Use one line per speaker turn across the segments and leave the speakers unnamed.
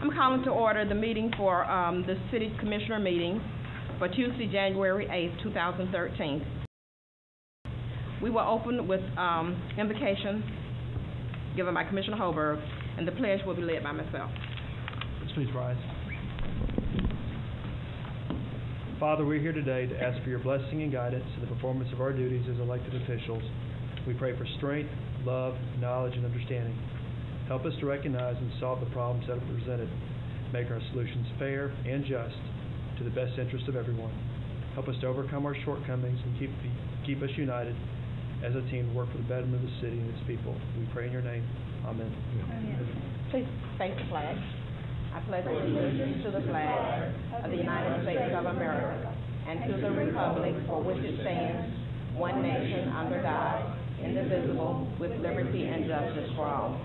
I'm calling to order the meeting for the City Commissioner meeting for Tuesday, January 8th, 2013. We will open with invocation given by Commissioner Holberg, and the pledge will be led by myself.
Please rise. Father, we're here today to ask for your blessing and guidance in the performance of our duties as elected officials. We pray for strength, love, knowledge, and understanding. Help us to recognize and solve the problems that are presented. Make our solutions fair and just to the best interest of everyone. Help us to overcome our shortcomings and keep us united as a team to work for the betterment of the city and its people. We pray in your name. Amen.
Amen. Please face the flag. I pledge allegiance to the flag of the United States of America and to the republic for which it stands, one nation under God, indivisible, with liberty and justice for all.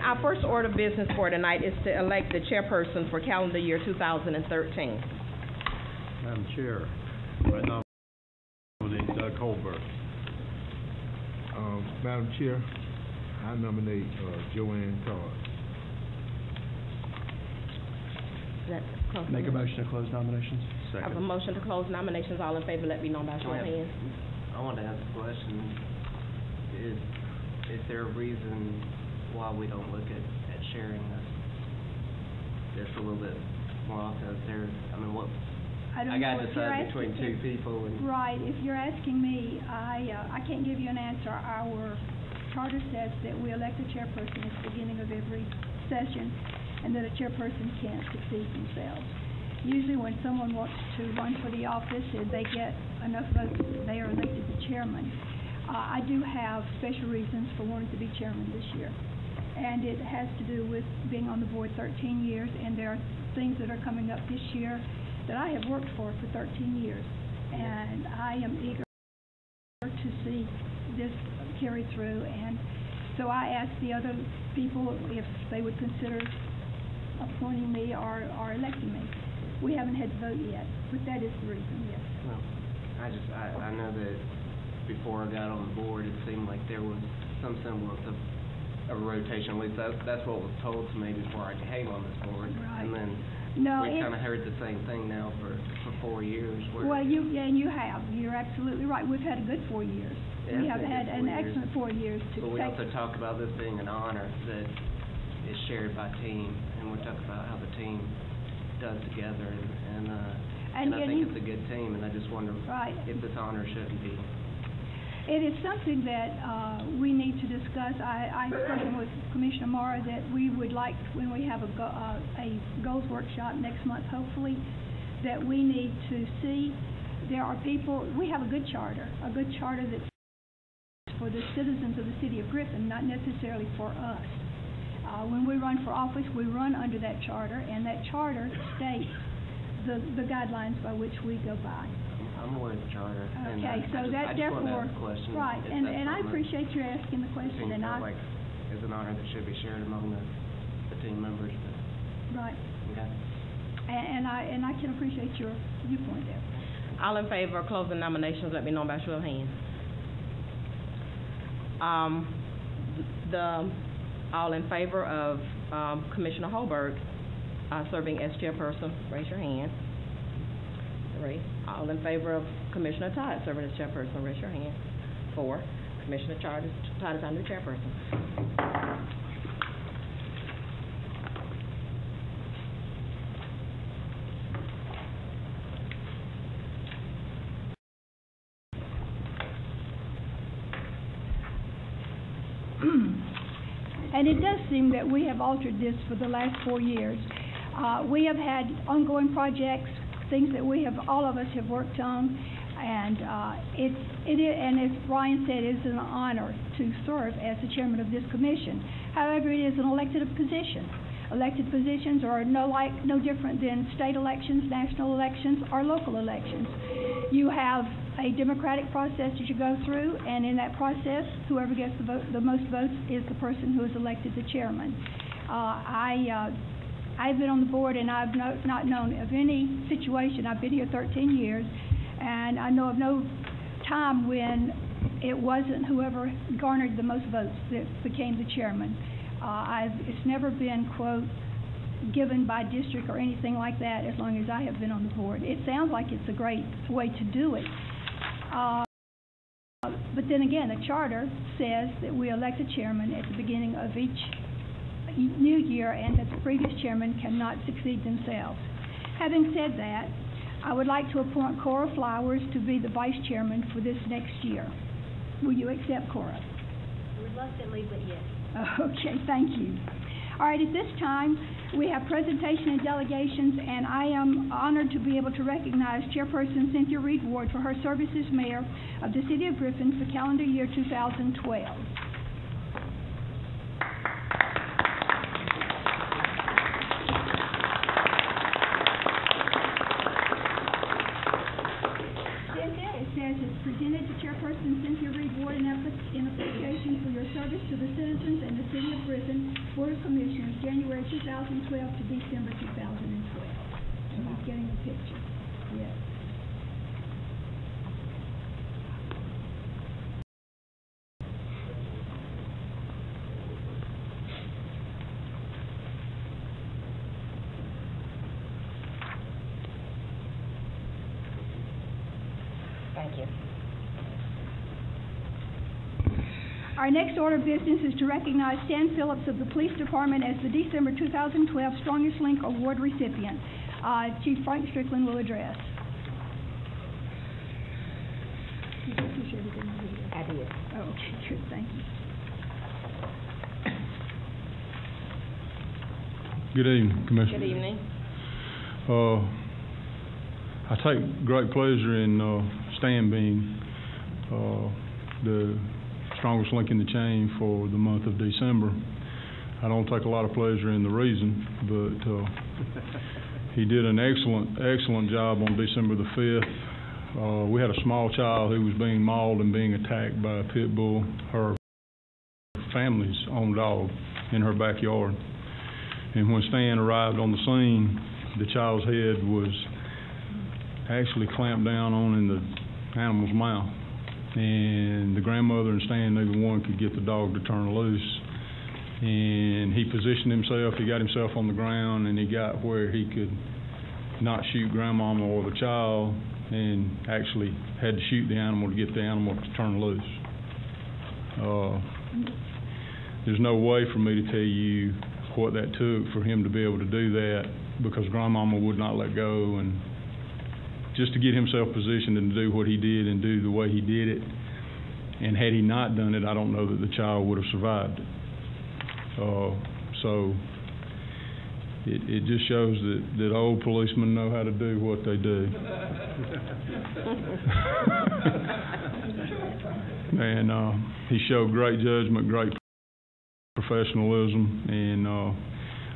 Our first order of business for tonight is to elect the chairperson for calendar year 2013.
Madam Chair, I nominate Doug Holberg.
Madam Chair, I nominate Joanne Todd.
Make a motion to close nominations.
I have a motion to close nominations. All in favor, let me know by show of hands.
I want to ask a question. Is there a reason why we don't look at sharing this a little bit more often? I got to decide between two people.
Right. If you're asking me, I can't give you an answer. Our charter says that we elect a chairperson at the beginning of every session, and that a chairperson can't succeed themselves. Usually when someone wants to run for the office and they get enough votes, they are elected the chairman. I do have special reasons for wanting to be chairman this year, and it has to do with being on the board 13 years, and there are things that are coming up this year that I have worked for 13 years, and I am eager to see this carry through. And so I asked the other people if they would consider appointing me or electing me. We haven't had to vote yet, but that is the reason, yes.
Well, I know that before I got on the board, it seemed like there was some semblance of a rotation. At least that's what was told to me before I came on this board.
Right.
And then we kind of heard the same thing now for 4 years.
Well, you have. You're absolutely right. We've had a good 4 years. We have had an excellent 4 years.
But we also talk about this being an honor that is shared by team, and we talk about how the team does together, and I think it's a good team, and I just wonder if this honor shouldn't be.
It is something that we need to discuss. I've spoken with Commissioner Mara that we would like, when we have a goals workshop next month, hopefully, that we need to see there are people. We have a good charter that's for the citizens of the city of Griffin, not necessarily for us. When we run for office, we run under that charter, and that charter states the guidelines by which we go by.
I'm aware of the charter.
Okay, so that therefore, right, and I appreciate you asking the question. And
like it's an honor that should be shared among the team members.
Right.
Okay.
And I can appreciate your viewpoint there.
All in favor of closing nominations, let me know by show of hands. All in favor of Commissioner Holberg serving as chairperson, raise your hand. 3. All in favor of Commissioner Todd serving as chairperson, raise your hand. 4. Commissioner Todd is our new chairperson.
And it does seem that we have altered this for the last 4 years. We have had ongoing projects, things that all of us have worked on, and and as Brian said, it is an honor to serve as the chairman of this commission. However, it is an elected position. Elected positions are no different than state elections, national elections, or local elections. You have a democratic process that you go through, and in that process, whoever gets the most votes is the person who is elected the chairman. I've been on the board, and I've not known of any situation. I've been here 13 years, and I know of no time when it wasn't whoever garnered the most votes that became the chairman. It's never been, quote, given by district or anything like that as long as I have been on the board. It sounds like it's a great way to do it. But then again, the charter says that we elect a chairman at the beginning of each new year and that the previous chairman cannot succeed themselves. Having said that, I would like to appoint Cora Flowers to be the vice chairman for this next year. Will you accept, Cora?
Reluctantly, but yes.
Okay, thank you. All right, at this time, we have presentation and delegations, and I am honored to be able to recognize Chairperson Cynthia Reed Ward for her service as mayor of the City of Griffin for calendar year 2012. Presented to Chairperson Cynthia Reed Ward in appreciation for your service to the citizens and the City of Griffin Board of Commissioners, January 2012 to December 2012. And he's getting a picture. Yes.
Thank you.
Our next order of business is to recognize Stan Phillips of the Police Department as the December 2012 Strongest Link Award recipient. Chief Frank Strickland will address. Did you push everything over here?
I did.
Oh, okay, good, thank you.
Good evening, Commissioner.
Good evening.
I take great pleasure in Stan being the strongest link in the chain for the month of December. I don't take a lot of pleasure in the reason, but he did an excellent job on December the 5th. We had a small child who was being mauled and being attacked by a pit bull, her family's own dog, in her backyard. And when Stan arrived on the scene, the child's head was actually clamped down on in the animal's mouth. And the grandmother and Stan, neither one could get the dog to turn loose. And he positioned himself, he got himself on the ground, and he got where he could not shoot grandmama or the child, and actually had to shoot the animal to get the animal to turn loose. There's no way for me to tell you what that took for him to be able to do that, because grandmama would not let go, and just to get himself positioned and to do what he did and do the way he did it. And had he not done it, I don't know that the child would have survived it. So it just shows that old policemen know how to do what they do. And he showed great judgment, great professionalism, and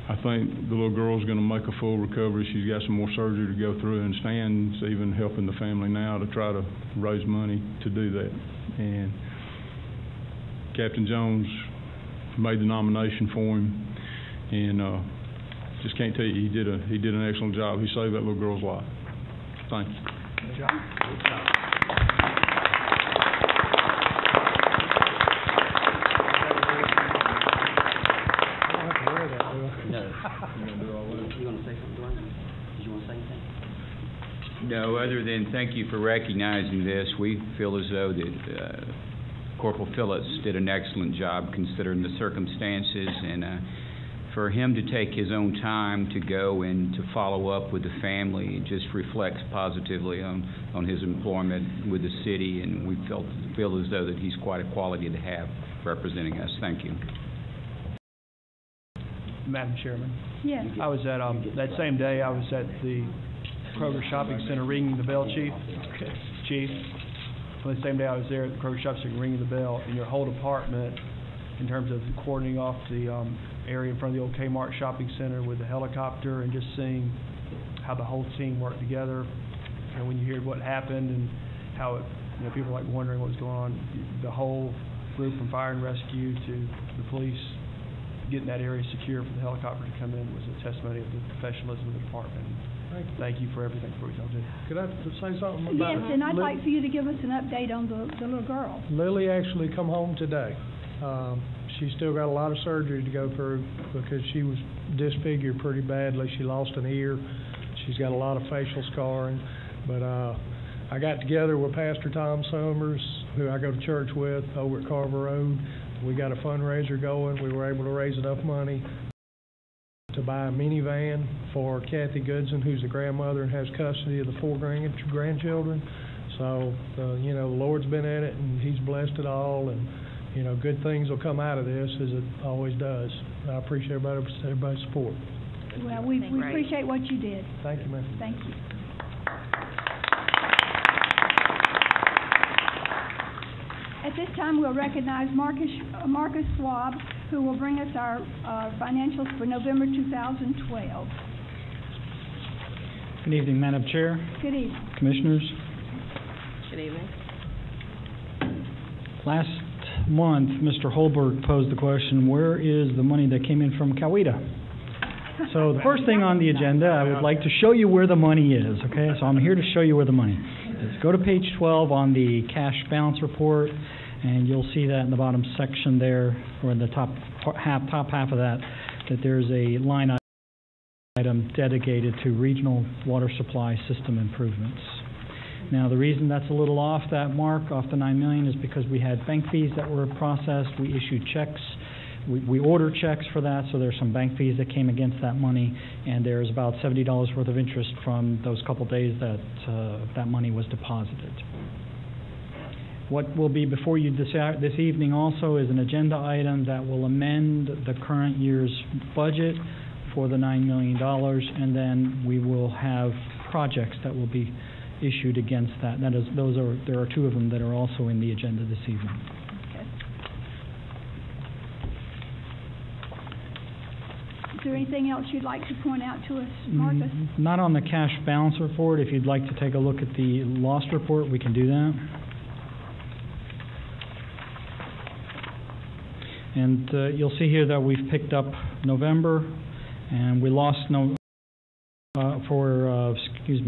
I think the little girl's going to make a full recovery. She's got some more surgery to go through, and Stan's even helping the family now to try to raise money to do that. And Captain Jones made the nomination for him, and just can't tell you, he did an excellent job. He saved that little girl's life. Thank you.
Good job. Good job.
No, other than thank you for recognizing this. We feel as though that Corporal Phillips did an excellent job considering the circumstances, and for him to take his own time to go and to follow up with the family just reflects positively on his employment with the city, and we feel as though that he's quite a quality to have representing us. Thank you.
Madam Chairman.
Yes.
I was at, that same day, I was at the Kroger Shopping Center ringing the bell, Chief. On the same day I was there at the Kroger Shopping Center ringing the bell, and your whole department, in terms of cordoning off the area in front of the old Kmart Shopping Center with the helicopter, and just seeing how the whole team worked together. And when you hear what happened and how it, people were like wondering what was going on, the whole group from fire and rescue to the police getting that area secure for the helicopter to come in was a testimony of the professionalism of the department. Thank you for everything for y'all do.
Could I say something about
Yes, and I'd like for you to give us an update on the little girl.
Lily actually come home today. she's still got a lot of surgery to go through because she was disfigured pretty badly. She lost an ear. She's got a lot of facial scarring. But I got together with Pastor Tom Somers, who I go to church with over at Carver Road. We got a fundraiser going. We were able to raise enough money to buy a minivan for Kathy Goodson, who's the grandmother and has custody of the 4 grandchildren. So, you know, the Lord's been at it, and He's blessed it all, and, you know, good things will come out of this, as it always does. I appreciate everybody's support.
Well, we appreciate what you did.
Thank you, ma'am.
Thank you. At this time, we'll recognize Marcus Schwab, who will bring us our financials for November 2012.
Good evening, Madam Chair.
Good evening.
Commissioners.
Good evening.
Last month, Mr. Holberg posed the question, where is the money that came in from Coweta? So the first thing on the agenda, I would like to show you where the money is, okay? So I'm here to show you where the money is. Go to page 12 on the cash balance report, and you'll see that in the bottom section there, or in the top half of that, that there's a line item dedicated to regional water supply system improvements. Now, the reason that's a little off that mark, off the $9 million, is because we had bank fees that were processed. We issued checks. We ordered checks for that, so there's some bank fees that came against that money, and there's about $70 worth of interest from those couple days that that money was deposited. What will be before you this evening also is an agenda item that will amend the current year's budget for the $9 million, and then we will have projects that will be issued against that. There are 2 of them that are also in the agenda this evening.
Is there anything else you'd like to point out to us, Marcus?
Not on the cash balance report. If you'd like to take a look at the loss report, we can do that. And you'll see here that we've picked up November, and we lost for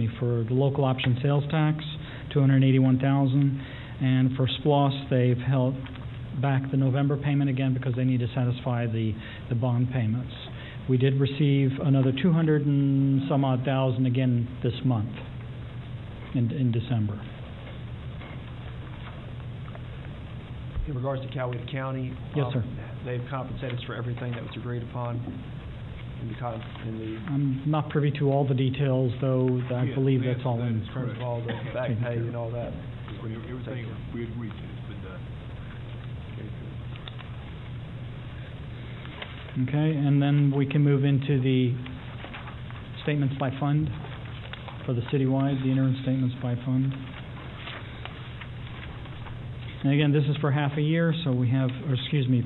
the local option sales tax, $281,000, and for SPLOST they've held back the November payment again because they need to satisfy the bond payments. We did receive another $200 and some odd thousand again this month, in December.
In regards to Coweta County,
yes, sir.
They've compensated us for everything that was agreed upon in the
I'm not privy to all the details, though. I believe that's all in
terms of all the back pay and all that.
Everything we agreed to has been done.
Okay, and then we can move into the statements by fund for the citywide, the interim statements by fund. And again, this is for half a year, so we have,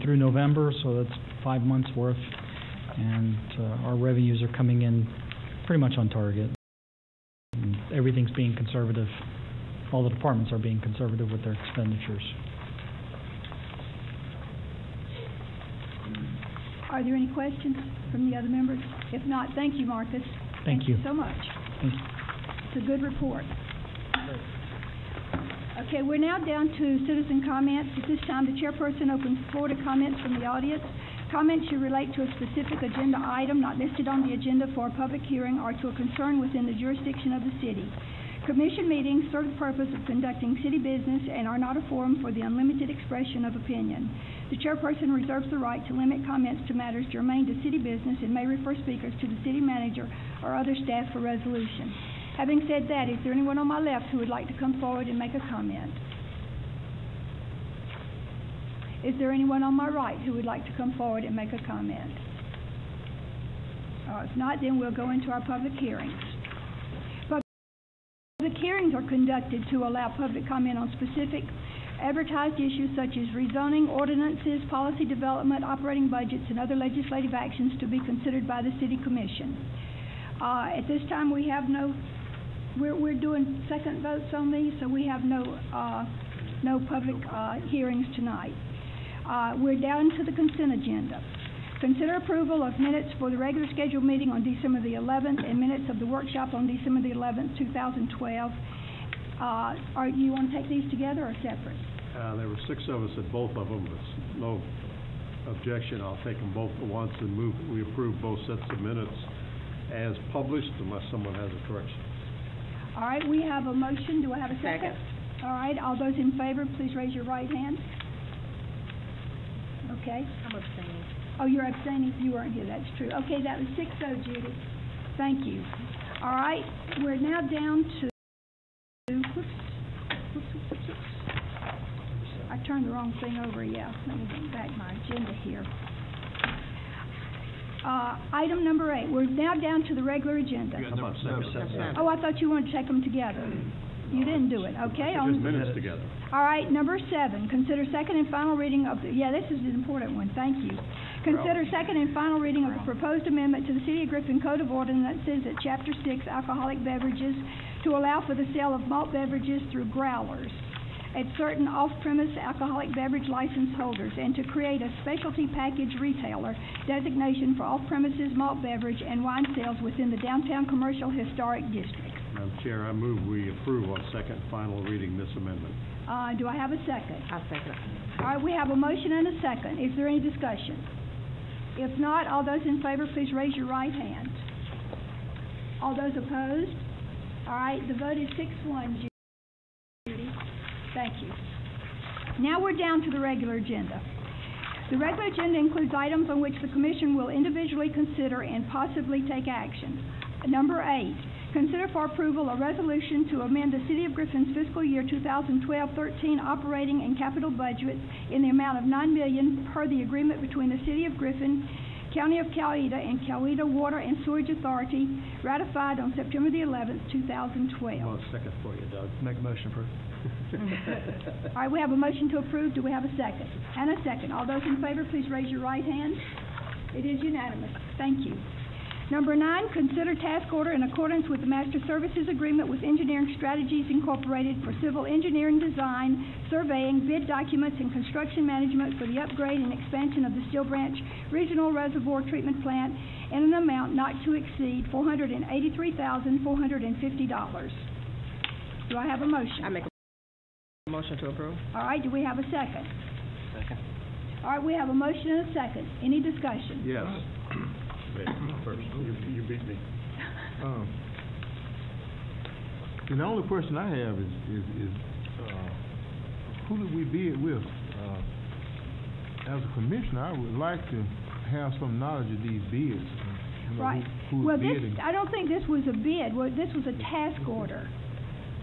through November, so that's 5 months worth, and our revenues are coming in pretty much on target. And everything's being conservative. All the departments are being conservative with their expenditures.
Are there any questions from the other members? If not, thank you, Marcus.
Thank you
so much.
Thank you.
It's a good report. Okay, we're now down to citizen comments. At this time, the chairperson opens the floor to comments from the audience. Comments should relate to a specific agenda item not listed on the agenda for a public hearing or to a concern within the jurisdiction of the city. Commission meetings serve the purpose of conducting city business and are not a forum for the unlimited expression of opinion. The chairperson reserves the right to limit comments to matters germane to city business and may refer speakers to the city manager or other staff for resolution. Having said that, is there anyone on my left who would like to come forward and make a comment? Is there anyone on my right who would like to come forward and make a comment? If not, then we'll go into our public hearings. Public hearings are conducted to allow public comment on specific advertised issues such as rezoning, ordinances, policy development, operating budgets, and other legislative actions to be considered by the City Commission. At this time, we have we're doing second votes on these, so we have no public hearings tonight. We're down to the consent agenda. Consider approval of minutes for the regular scheduled meeting on December the 11th and minutes of the workshop on December the 11th, 2012. You want to take these together or separate?
There were 6 of us at both of them, but no objection, I'll take them both at once and move, we approve both sets of minutes as published unless someone has a correction.
All right, we have a motion. Do I have a second? All right, all those in favor, please raise your right hand. Okay.
I'm abstaining.
Oh, you're abstaining. You weren't here. That's true. Okay, that was 6-0, Judy. Thank you. All right, we're now down to. Whoops. I turned the wrong thing over. Yeah, let me get back my agenda here. Item number 8. We're now down to the regular agenda.
Number seven.
Oh, I thought you wanted to take them together. You didn't do it. Okay.
Just minutes together.
All right, number 7, consider second and final reading of the, this is an important one, thank you. Consider second and final reading of the proposed amendment to the City of Griffin Code of Ordinances at Chapter 6, Alcoholic Beverages, to allow for the sale of malt beverages through growlers at certain off-premise alcoholic beverage license holders, and to create a specialty package retailer designation for off-premises malt beverage and wine sales within the downtown commercial historic district.
Madam Chair, I move we approve on second and final reading this amendment.
Do I have a second?
I second.
All right, we have a motion and a second. Is there any discussion? If not, all those in favor, please raise your right hand. All those opposed? All right, the vote is 6-1, Judy. Thank you. Now we're down to the regular agenda. The regular agenda includes items on which the Commission will individually consider and possibly take action. Number 8. Consider for approval a resolution to amend the City of Griffin's fiscal year 2012-13 operating and capital budget in the amount of $9 million per the agreement between the City of Griffin, County of Coweta, and Coweta Water and Sewerage Authority, ratified on September the 11th, 2012.
Well, second for you, Doug.
Make a motion approved.
All right, we have a motion to approve. Do we have a second? And a second. All those in favor, please raise your right hand. It is unanimous. Thank you. Number 9, consider task order in accordance with the Master Services Agreement with Engineering Strategies Incorporated for civil engineering design, surveying, bid documents, and construction management for the upgrade and expansion of the Steel Branch Regional Reservoir Treatment Plant in an amount not to exceed $483,450. Do I have a motion?
I make a motion to approve.
All right, do we have a second?
Second.
All right, we have a motion and a second. Any discussion?
Yes. First, you beat me.
And the only question I have is who did we bid with? As a commissioner, I would like to have some knowledge of these bids.
Right.
Who's
Well,
bidding.
I don't think this was a bid. Well, this was a task order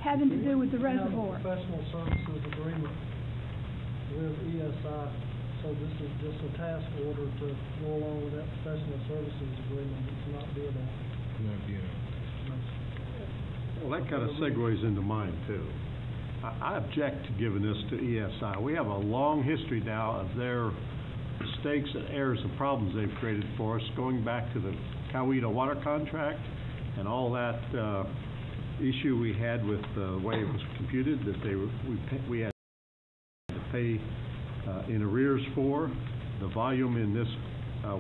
having to do with the reservoir.
We have a professional services agreement with ESI, so this is just a task order to go along with that professional services agreement. It's not bid on.
Not bid on.
Well, that kind of segues into mine, too. I object to giving this to ESI. We have a long history now of their mistakes and errors and problems they've created for us, going back to the Coweta water contract and all that issue we had with the way it was computed, that we had to pay in arrears for. The volume in this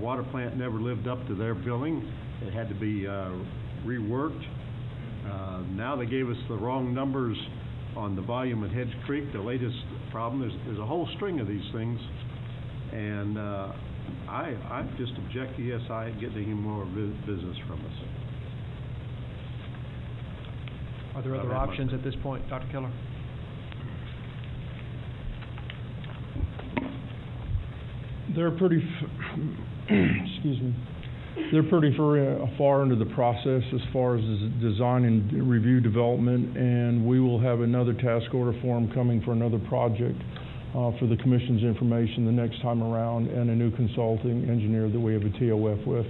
water plant never lived up to their billing. It had to be reworked. Now they gave us the wrong numbers on the volume at Hedge Creek, the latest problem. There's a whole string of these things, and I just object to ESI getting any more business from us.
Are there other options at this point, Dr. Keller?
They're pretty, excuse me, they're pretty far into the process as far as design and review development, and we will have another task order form coming for another project for the Commission's information the next time around, and a new consulting engineer that we have a TOF with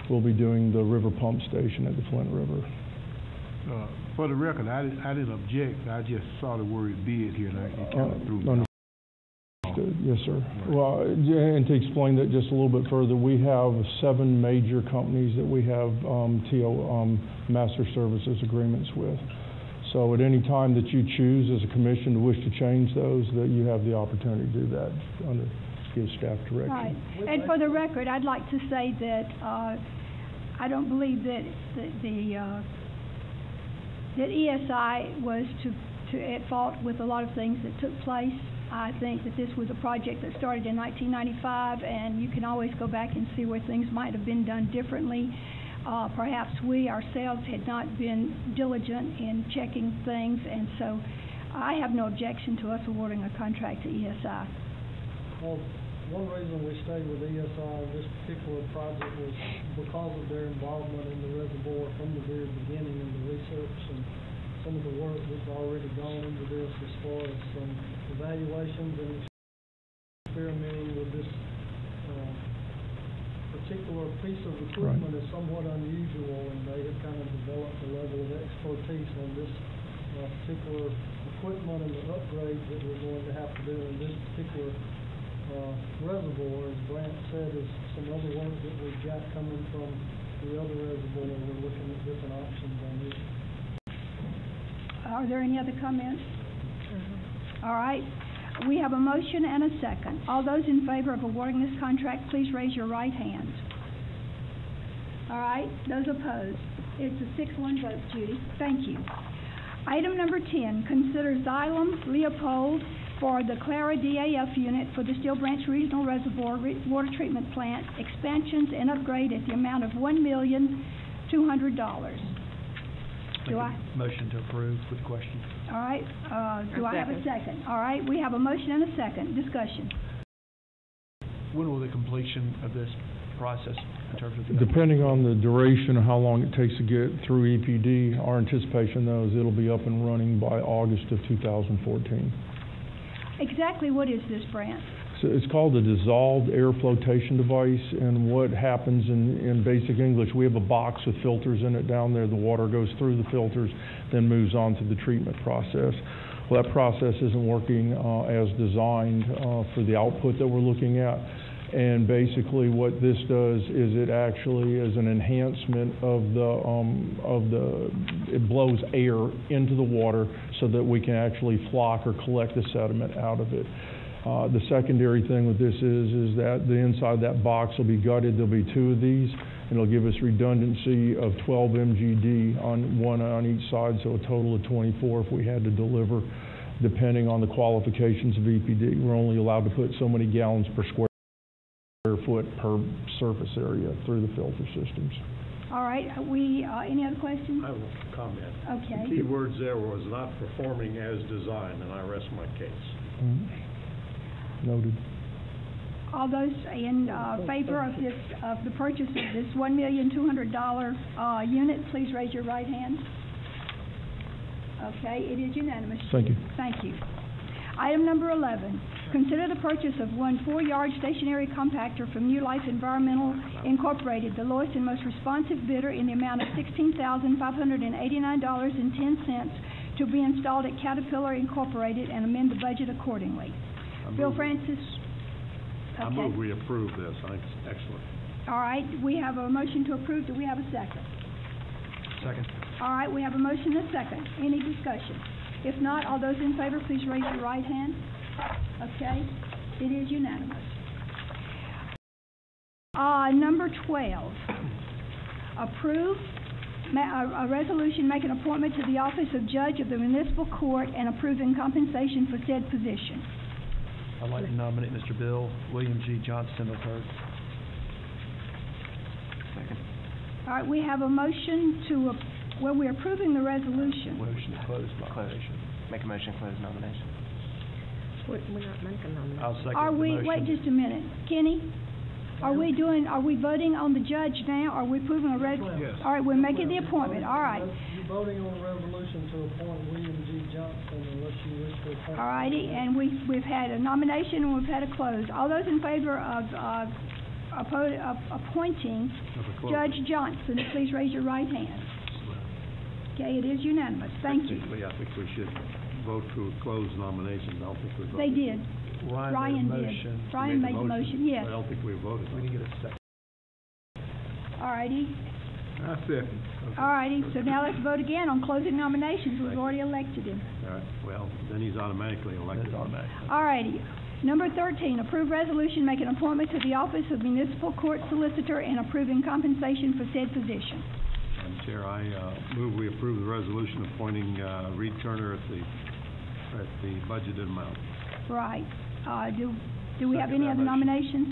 will be doing the river pump station at the Flint River.
For the record, I didn't object. I just saw the word bid here, and it kind of threw me off.
Yes, sir. Well, and to explain that just a little bit further, we have 7 major companies that we have master services agreements with. So at any time that you choose as a commission to wish to change those, that you have the opportunity to do that under give staff direction.
Right. And for the record, I'd like to say that I don't believe that that ESI was at fault with a lot of things that took place. I think that this was a project that started in 1995, and you can always go back and see where things might have been done differently. Perhaps we ourselves had not been diligent in checking things, and so I have no objection to us awarding a contract to ESI.
Well, one reason we stayed with ESI on this particular project was because of their involvement in the reservoir from the very beginning in the research and some of the work that's already gone into this as far as some evaluations and experimenting with this particular piece of equipment is somewhat unusual, and they have kind of developed a level of expertise on this particular equipment and the upgrades that we're going to have to do in this particular reservoir. As Brant said, is some other work that we've got coming from the other reservoir. We're looking at different options on this.
Are there any other comments? All right. We have a motion and a second. All those in favor of awarding this contract, please raise your right hand. All right. Those opposed? It's a 6-1 vote, Judy. Thank you. Item number 10, consider Xylem Leopold for the Clara DAF unit for the Steel Branch Regional Reservoir Water Treatment Plant expansions and upgrade at the amount of $1,200,000.
Motion to approve with question.
All right, do I have a second? All right, we have a motion and a second. Discussion.
When will the completion of this process in terms of the...
Depending on the duration of how long it takes to get through EPD, our anticipation though is it'll be up and running by August of 2014.
Exactly what is this, Brant?
So it's called a dissolved air flotation device, and what happens in basic English, we have a box with filters in it down there. The water goes through the filters, then moves on to the treatment process. Well, that process isn't working as designed for the output that we're looking at. And basically what this does is it actually is an enhancement it blows air into the water so that we can actually flock or collect the sediment out of it. The secondary thing with this is that the inside of that box will be gutted. There'll be 2 of these, and it'll give us redundancy of 12 MGD one on each side, so a total of 24 if we had to deliver, depending on the qualifications of EPD. We're only allowed to put so many gallons per square foot per surface area through the filter systems.
All right, any other questions?
I have a comment.
Okay.
The key words there was not performing as designed, and I rest my case.
Noted.
All those in favor of the purchase of this $1,200,000 unit, please raise your right hand. Okay, it is unanimous.
Thank you.
Thank you. Item number 11, consider the purchase of one 4-yard stationary compactor from New Life Environmental Incorporated, the lowest and most responsive bidder, in the amount of $16,589.10 to be installed at Caterpillar Incorporated, and amend the budget accordingly. Bill Francis? Okay.
I move we approve this. I think it's excellent.
All right, we have a motion to approve. Do we have a second?
Second.
All right, we have a motion and a second. Any discussion? If not, all those in favor, please raise your right hand. Okay, it is unanimous. Number 12, approve a resolution making appointment to the office of Judge of the Municipal Court and approving compensation for said position.
I'd like to nominate Mr. Bill William G. Johnston III. Second.
All right, we have a motion to, we're approving the resolution.
Motion to close nomination.
Make a motion to close nomination.
We're not making nominations.
I'll second
Are
the
we,
motion.
wait just a minute. Kenny, are we voting on the judge now? Are we approving a
Yes.
All right, we're making the appointment. All right.
You're voting on the resolution to appoint William G. Johnson unless you wish to appoint.
All righty, and we've had a nomination and we've had a close. All those in favor of appointing Judge Johnson, please raise your right hand. Okay, it is unanimous. Thank you.
Technically, I think we should vote to close nominations. I don't think we voted.
They did.
Ryan
did.
motion.
Ryan made the motion, yes.
I don't think we voted.
We didn't get a second.
All righty.
I second.
All righty, so now let's vote again on closing nominations. We've already elected him.
All right, well, then he's automatically elected.
That's automatic.
All righty. Number 13, approve resolution making appointment to the office of Municipal Court Solicitor and approving compensation for said position.
Madam Chair, I move we approve the resolution appointing Reed Turner at the budgeted amount.
Right. Do we have
Second
any
that
other
motion.
nominations?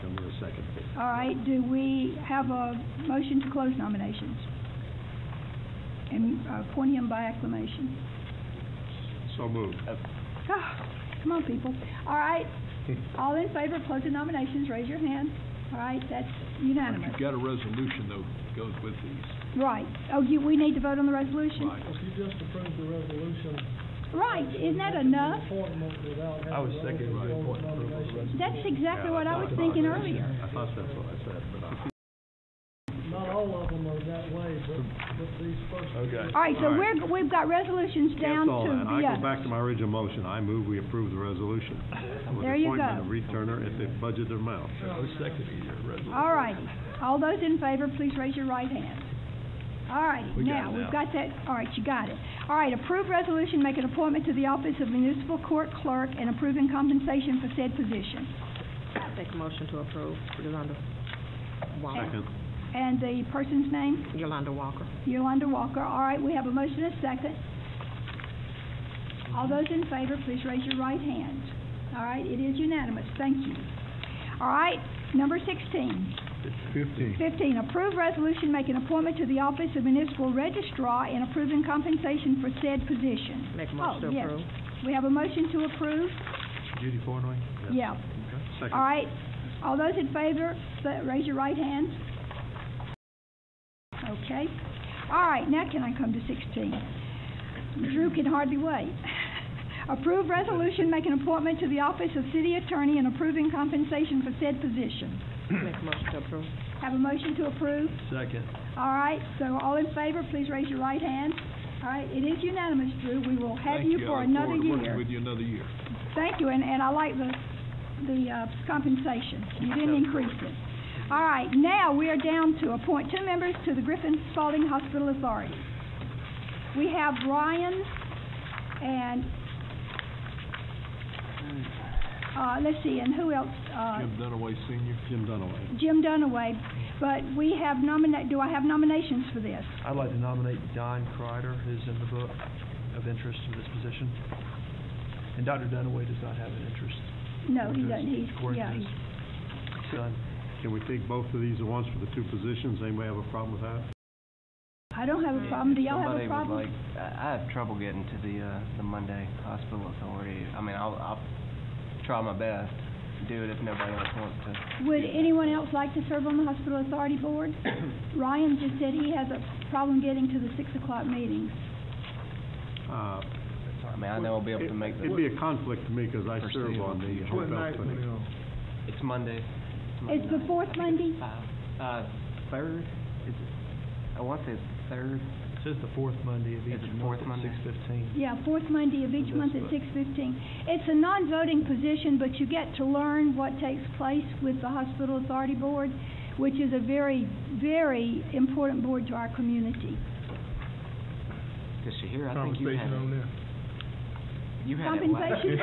Give me a second.
All right, do we have a motion to close nominations? And appoint him by acclamation?
So moved.
Come on, people. All right, all in favor of closing nominations, raise your hand. All right, that's unanimous.
You've got a resolution, though, that goes with these.
Right. Oh, we need to vote on the resolution?
Right.
If you just approve the resolution.
Right, isn't that enough?
Appointment without having
I was
to go
second
through
the
the
appointment approval of the
nomination.
That's exactly what I was thinking earlier.
I thought that's what I said, but
Not all of them are that way, but these first.
Okay.
All right, so
All right.
we've got resolutions down
cancel
to
that.
the
I go
others.
back to my original motion. I move we approve the resolution. With
There you
appointment
go.
of Reed Turner at the budgeted amount.
All righty. All those in favor, please raise your right hand. All righty, now, we've got that, all right, you got it. All right, approve resolution, make an appointment to the office of municipal court clerk and approving compensation for said position.
Take a motion to approve Yolanda Walker.
Second.
And the person's name?
Yolanda Walker.
Yolanda Walker. All right, we have a motion and a second. All those in favor, please raise your right hand. All right, it is unanimous. Thank you. All right, number 16. 15, approve resolution making appointment to the office of municipal registrar and approving compensation for said position.
Make a motion to
yes.
approve.
We have a motion to approve.
Judy Flournoy?
Yeah.
Second.
All right, all those in favor, raise your right hand. Okay. All right, now can I come to 16? Drew can hardly wait. Approve resolution making appointment to the office of city attorney and approving compensation for said position.
Make a motion to approve.
Have a motion to approve.
Second.
All right, so all in favor, please raise your right hand. All right, it is unanimous, Drew. We will have
Thank
you for
I look
another
forward to working
year.
with you another year.
Thank you, and I like the compensation. You didn't increase it. All right, now we are down to appoint 2 members to the Griffin Spalding Hospital Authority. We have Ryan and, let's see, and who else?
Jim Dunaway Senior.
Jim Dunaway.
Jim Dunaway. But we have do I have nominations for this?
I'd like to nominate Don Kreider, who's in the book of interest for this position. And Dr. Dunaway does not have an interest.
No, he doesn't. He's,
According
yeah,
to his son.
Can we take both of these at once for the 2 positions? Anybody have a problem with that?
I don't have a problem. Do y'all have a
Somebody
problem?
would like, I have trouble getting to the Monday hospital authority. I mean, I'll try my best to do it if nobody else wants to.
Would anyone else like to serve on the hospital authority board? Ryan just said he has a problem getting to the 6 o'clock meetings.
I mean, I know I'll be able to make the.
It'd be a conflict to me because I serve on the
What
hotel
night?
clinic.
It's Monday.
It's the fourth Monday?
Third? Is it? I want to say it's the third.
It says the 4th Monday of
Is
each
it
month
fourth
at
Monday?
6:15.
Yeah, fourth Monday of each
That's
month at
what-
6:15. It's a non-voting position, but you get to learn what takes place with the hospital authority board, which is a very, very important board to our community.
Is she here? I think you had
Conversation on
it.
there.
You had it last
Compensation?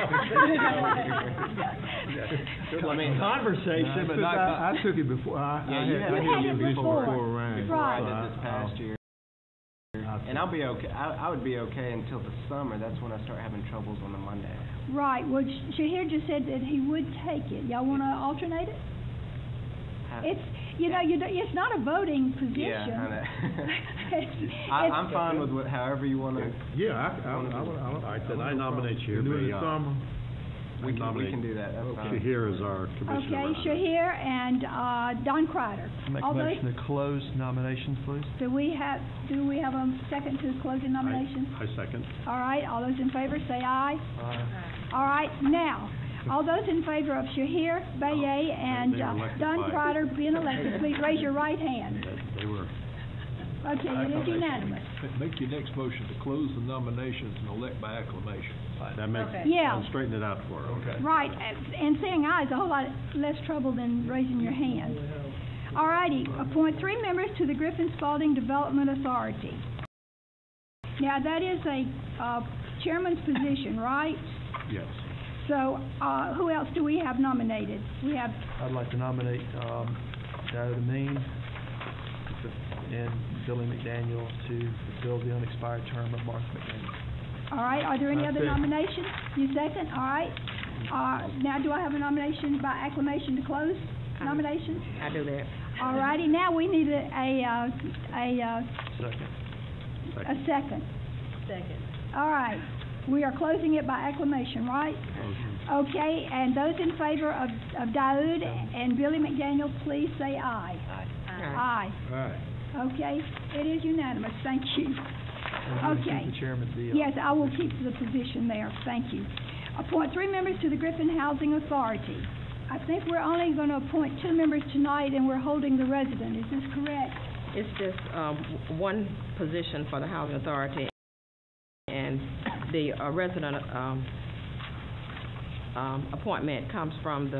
I mean,
Conversation, but not.
I took it before,
Yeah, you had
it before.
Ryan.
before I
Right.
did this past year. And I'll be okay, I would be okay until the summer, that's when I start having troubles on the Monday.
Right, well, Shahir just said that he would take it. Y'all want to alternate it? It's, it's not a voting position.
Yeah, I know.
It's-
I'm fine with however you want to,
Yeah,
All right, then I nominate you.
Do it in the summer.
we
nominate
can do that, that's fine.
Shahir is our commissioner.
Okay, Shahir and Don Kreider.
Make a
All those-
motion to close nominations, please.
Do we have a second to closing nominations?
I second.
All right, all those in favor say aye.
Aye.
All right, now, all those in favor of Shahir Bayay and
They were elected
Don
by-
Kreider being elected, please raise your right hand.
They were.
Okay, it is unanimous.
Make your next motion to close the nominations and elect by acclamation.
That makes,
Yeah.
I'll straighten it out for her. Okay.
Right, and saying aye is a whole lot less trouble than raising your hand. All righty, appoint 3 members to the Griffin Spalding Development Authority. Now, that is a chairman's position, right?
Yes.
So, who else do we have nominated? We have,
I'd like to nominate Data Demean and Billy McDaniel to fulfill the unexpired term of Martha McDaniel.
all right, are there any
I
other
second.
nominations? You second, all right. Now, do I have a nomination by acclamation to close nominations?
I do that.
All righty, now we need a second.
Second.
All right, we are closing it by acclamation, right? Okay, and those in favor of Daoud and Billy McDaniel, please say aye. Aye.
Aye.
Okay, it is unanimous, thank you. Okay.
Keep the chairman
Yes, I will keep the position there, thank you. Appoint 3 members to the Griffin Housing Authority. I think we're only going to appoint 2 members tonight, and we're holding the resident, is this correct?
It's just, one position for the Housing Authority, and the, resident, appointment comes from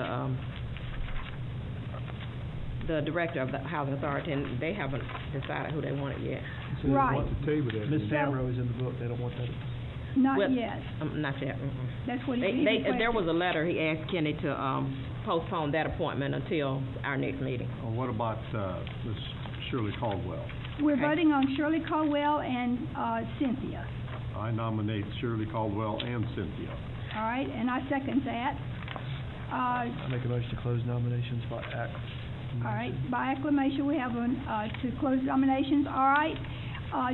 the director of the Housing Authority, and they haven't decided who they want it yet.
So they
Right.
want to table that. Ms. Samro is in the book, they don't want that.
Not
Well,
yet,
Not yet.
that's what he
There was
requested.
a letter, he asked Kenny to, postpone that appointment until our next meeting.
What about, Ms. Shirley Caldwell?
We're
Okay.
voting on Shirley Caldwell and Cynthia.
I nominate Shirley Caldwell and Cynthia.
All right, and I second that.
I make a motion to close nominations by
All right, by acclamation, we have to close nominations. All right,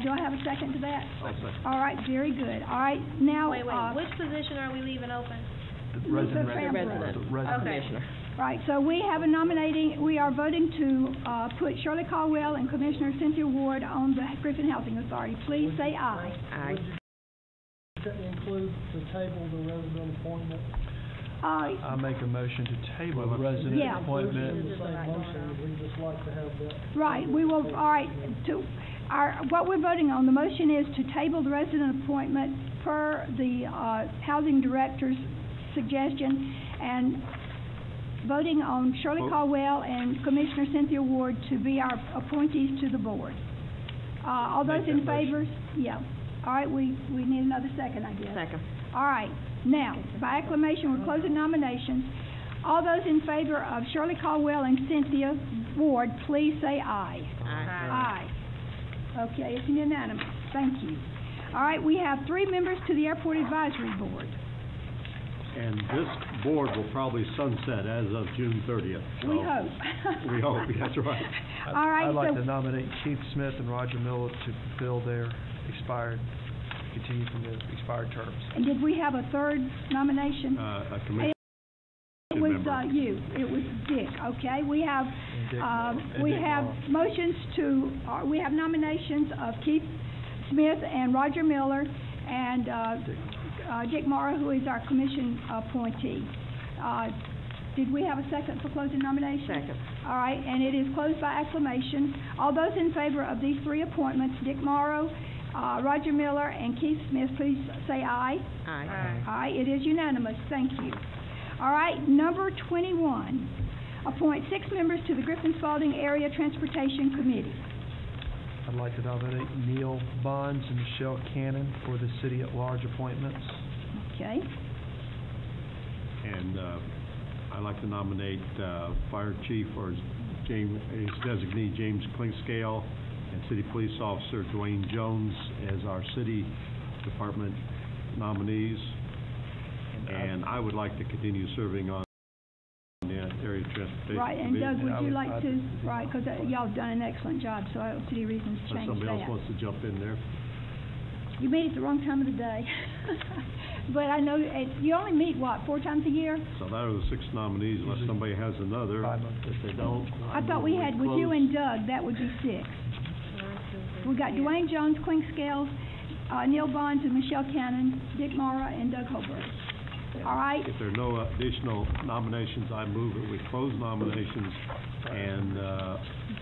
do I have a second to that?
I'll second.
All right, very good. All right, now,
Wait, which position are we leaving open?
The
Resident.
The resident
Okay.
commissioner.
right, so we have we are voting to put Shirley Caldwell and Commissioner Cynthia Ward on the Griffin Housing Authority. Please say aye.
Aye.
Include the table, the resident appointment?
I make a motion to table the resident
Yeah.
appointment.
The same motion, we'd just like to have that.
Right, we will, all right, what we're voting on, the motion is to table the resident appointment per the housing director's suggestion, and voting on Shirley Caldwell and Commissioner Cynthia Ward to be our appointees to the board. All those in favor? Yeah. All right, we need another second, I guess.
Second.
All right, now, by acclamation, we're closing nominations. All those in favor of Shirley Caldwell and Cynthia Ward, please say aye. Aye. Okay, it's unanimous. Thank you. All right, we have 3 members to the Airport Advisory Board.
And this board will probably sunset as of June 30th. so-
We hope.
We hope, that's right.
All right,
I'd like
so-
to nominate Keith Smith and Roger Miller to fulfill their continue from their expired terms.
And did we have a third nomination?
A commission
It was
member.
you. It was Dick. Okay, we have
Dick
motions to. We have nominations of Keith Smith and Roger Miller and Dick Morrow, who is our commission appointee. Did we have a second for closing nominations?
Second.
All right, and it is closed by acclamation. All those in favor of these 3 appointments, Dick Morrow, Roger Miller, and Keith Smith, please say aye.
Aye.
Aye, it is unanimous, thank you. All right, number 21, appoint 6 members to the Griffin Spalding Area Transportation Committee.
I'd like to nominate Neil Bonds and Michelle Cannon for the city at large appointments.
Okay,
And I'd like to nominate Fire Chief or his designee James Clinkscale and City Police Officer Dwayne Jones as our city department nominees. And I would like to continue serving on the area transportation
right, and
committee.
Doug, would you like to,
I'd-
right, because y'all have done an excellent job, so I don't see any reason to
Unless
change
somebody else
that.
wants to jump in there.
You meet at the wrong time of the day. But I know, you only meet, 4 times a year?
So that are the 6 nominees unless somebody has another.
5 months.
If they don't.
I thought we had, with you and Doug, that would be 6. We got Dwayne Jones, Clinkscale, Neil Bonds and Michelle Cannon, Dick Mara, and Doug Holbrook. All right,
If there are no additional nominations, I move that we close nominations and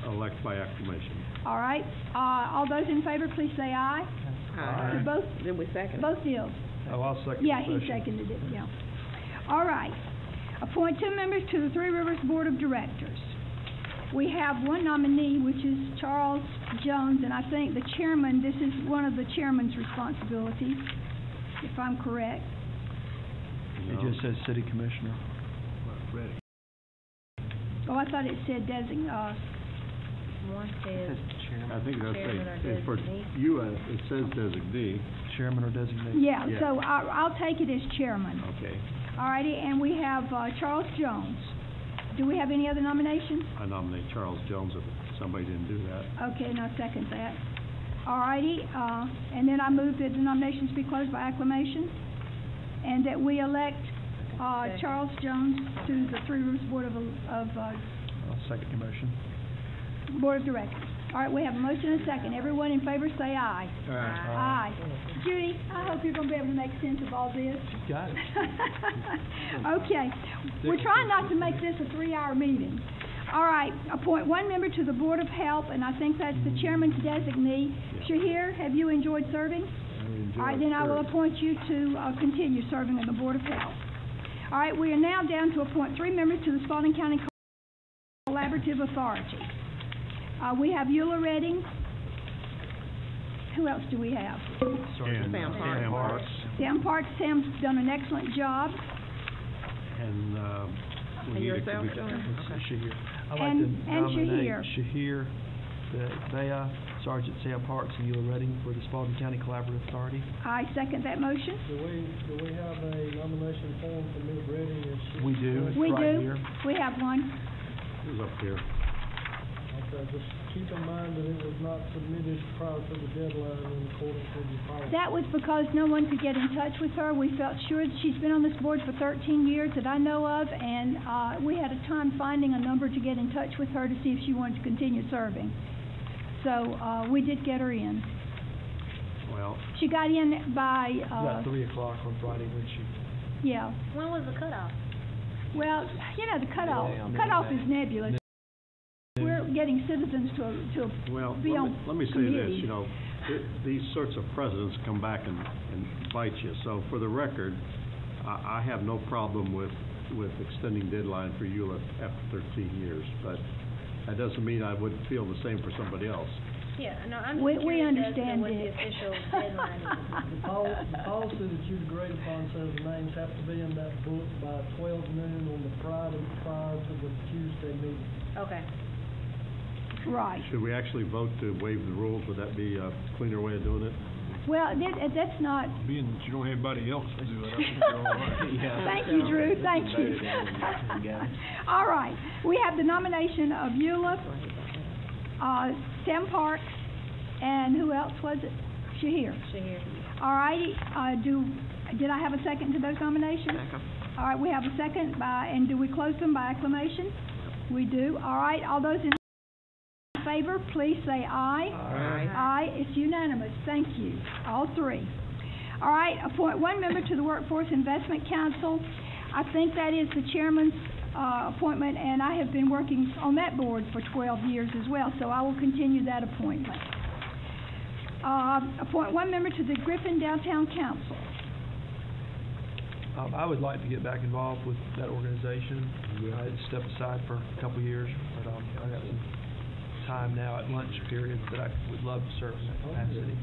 elect by acclamation.
all right. All those in favor, please say aye.
Aye.
Both,
Did we second?
both deals.
Oh, I'll second
Yeah,
the
he
motion.
seconded it, yeah. All right. Appoint 2 members to the Three Rivers Board of Directors. We have 1 nominee, which is Charles Jones, and I think the chairman, this is one of the chairman's responsibilities, if I'm correct.
It just says city commissioner.
Oh, I thought it said
One says
I think that's
chairman or
it. For
designee.
you, it says designee.
Chairman or designate.
yeah,
Yeah.
so I'll take it as chairman.
Okay.
All righty, and we have Charles Jones. Do we have any other nominations?
I nominate Charles Jones if somebody didn't do that.
Okay, and I'll second that. All righty, and then I move that the nominations be closed by acclamation, and that we elect Charles Jones to the Three Rivers Board of
I'll second your motion.
Board of Directors. All right, we have a motion and a second. Everyone in favor say aye. Aye. Judy, I hope you're going to be able to make sense of all this.
Got it.
Okay, we're trying not to make this a 3-hour meeting. All right, appoint one member to the Board of Health, and I think that's the chairman's designee. Shahir, have you enjoyed serving? All right, then I will appoint you to continue serving on the Board of Health. All right, we are now down to appoint 3 members to the Spalding County Collaborative Authority. We have Eula Redding. Who else do we have?
Sam Parks.
Sam Parks. Sam's done an excellent job.
And,
And yourself,
Shahir. I'd like
And
to nominate
Shahir.
Shahir, Bea, Sergeant Sam Parks, and Eula Redding for the Spalding County Collaborative Authority.
I second that motion.
Do we have a nomination form for Ms. Redding? Is she-
We do. It's
We
right
do.
here.
We have one.
it was up here.
Okay, just keep in mind that it was not submitted prior to the deadline in accordance with the policy.
That was because no one could get in touch with her. We felt sure that she's been on this board for 13 years that I know of, and we had a time finding a number to get in touch with her to see if she wanted to continue serving. So we did get her in.
Well,
She got in by,
About 3 o'clock on Friday when she.
yeah.
When was the cutoff?
Well, you know, the cutoff is nebulous. We're getting citizens to
well,
be on
let me say
committee.
this, you know, these sorts of precedents come back and bite you. So for the record, I have no problem with extending deadline for you after 13 years, but that doesn't mean I wouldn't feel the same for somebody else.
Yeah, no, I'm
We
just curious as to
understand
what the
it.
official deadline is.
The policy that you've agreed upon says the names have to be in that book by 12 noon on the Friday prior to the Tuesday meeting.
Okay.
Right.
Should we actually vote to waive the rules? Would that be a cleaner way of doing it?
Well, that's not.
Being that you don't have anybody else to do it, I think you're all right.
Thank you, Drew, thank you. All right, we have the nomination of Eula, Sam Parks, and who else was it? Shahir.
Shahir.
All righty, did I have a second to those nominations?
Second.
All right, we have a second and do we close them by acclamation? We do. All right, all those in favor, please say aye.
Aye.
Aye, it's unanimous, thank you, all 3. All right, appoint one member to the Workforce Investment Council. I think that is the chairman's appointment, and I have been working on that board for 12 years as well, so I will continue that appointment. Appoint one member to the Griffin Downtown Council.
I would like to get back involved with that organization. I had to step aside for a couple of years, but I got some time now at lunch periods that I would love to serve in that capacity.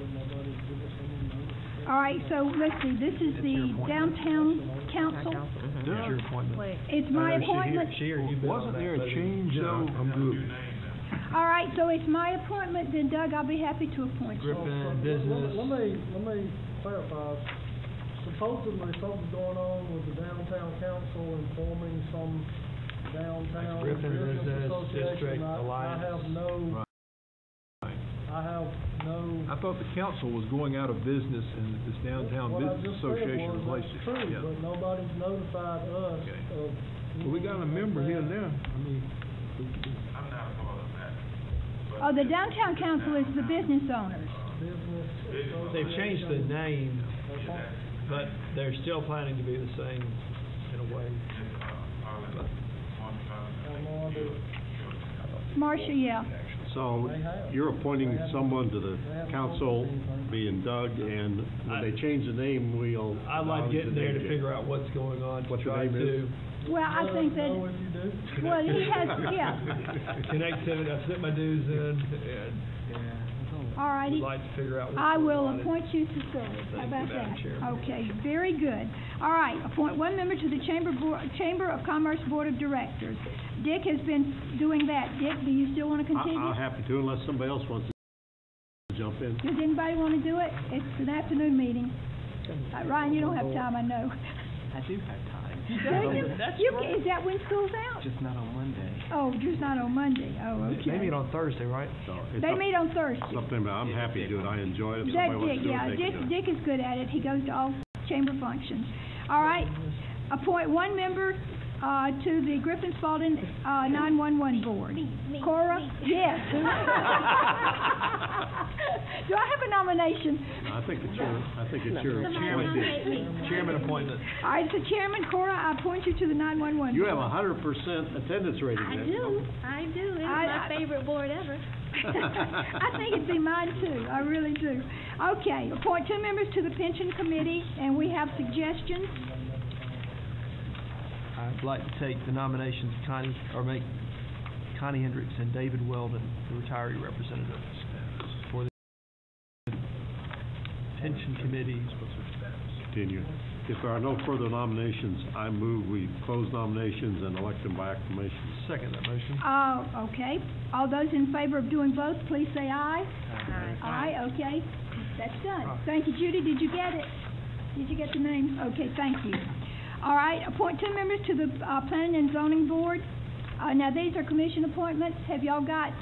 All right, so let's see, this is the Downtown Council.
It's your appointment.
Wait.
It's my
I know
appointment.
Shahir, you've been on
Wasn't
that,
there a
but-
change though?
I'm good.
All right, so it's my appointment, then Doug, I'll be happy to appoint you.
Griffin, business.
Let me clarify. Supposedly something's going on with the downtown council and forming some downtown
Griffin
business
Business
association.
District Alliance.
I have no.
I thought the council was going out of business and that this downtown
What I
business
just said
association
was
replaced
that's
it.
true,
Yeah.
but nobody's notified us
Okay.
of.
Well, we got a member here now. I mean,
Oh, the Downtown Council is the business owners.
They've changed the name, but they're still planning to be the same in a way.
Marcia, yeah.
So you're appointing someone to the council, being Doug, and when they change the name, we'll.
I'd like to get in there to figure out what's going on,
What
to
the
try
name
to
is?
Well, I think that,
Know if you do.
well, he has, yeah.
connectivity, I put my dues in, and
All righty.
would like to figure out what's
I
going
will
on.
appoint you to serve. How
Thank you,
about
Madam
that?
Chairman.
Okay, very good. All right, appoint one member to the Chamber of Commerce Board of Directors. Dick has been doing that. Dick, do you still want to continue?
I'm happy to unless somebody else wants to jump in.
Does anybody want to do it? It's an afternoon meeting. Ryan, you don't have time, I know.
I do have time.
Is that when school's out?
Just not on Monday.
Oh, just not on Monday. Oh, okay.
They meet on Thursday, right?
So it's
They meet on Thursday.
something, but I'm happy to do it, I enjoy it, if
That
somebody
Dick,
wants to do
yeah,
it, they can do it.
Dick is good at it. He goes to all chamber functions. All right. Appoint one member, to the Griffin Spalding, 911 board. Cora? Yes. Do I have a nomination?
I think it's your
Chairman appointment.
All right, so Chairman Cora, I appoint you to the 911
You have
board.
100% attendance rating.
I
then.
do. It's my favorite board ever.
I think it'd be mine too. I really do. Okay, appoint two members to the pension committee, and we have suggestions.
I'd like to take the nominations of make Connie Hendricks and David Weldon the retiree representatives for the pension committee.
Continue. If there are no further nominations, I move we close nominations and elect them by acclamation.
Second that motion.
Okay. All those in favor of doing both, please say aye.
Aye.
Aye, okay. That's done. Thank you, Judy. Did you get it? Did you get the names? Okay, thank you. All right, appoint two members to the Planning and Zoning Board. Now, these are commission appointments. Have y'all got,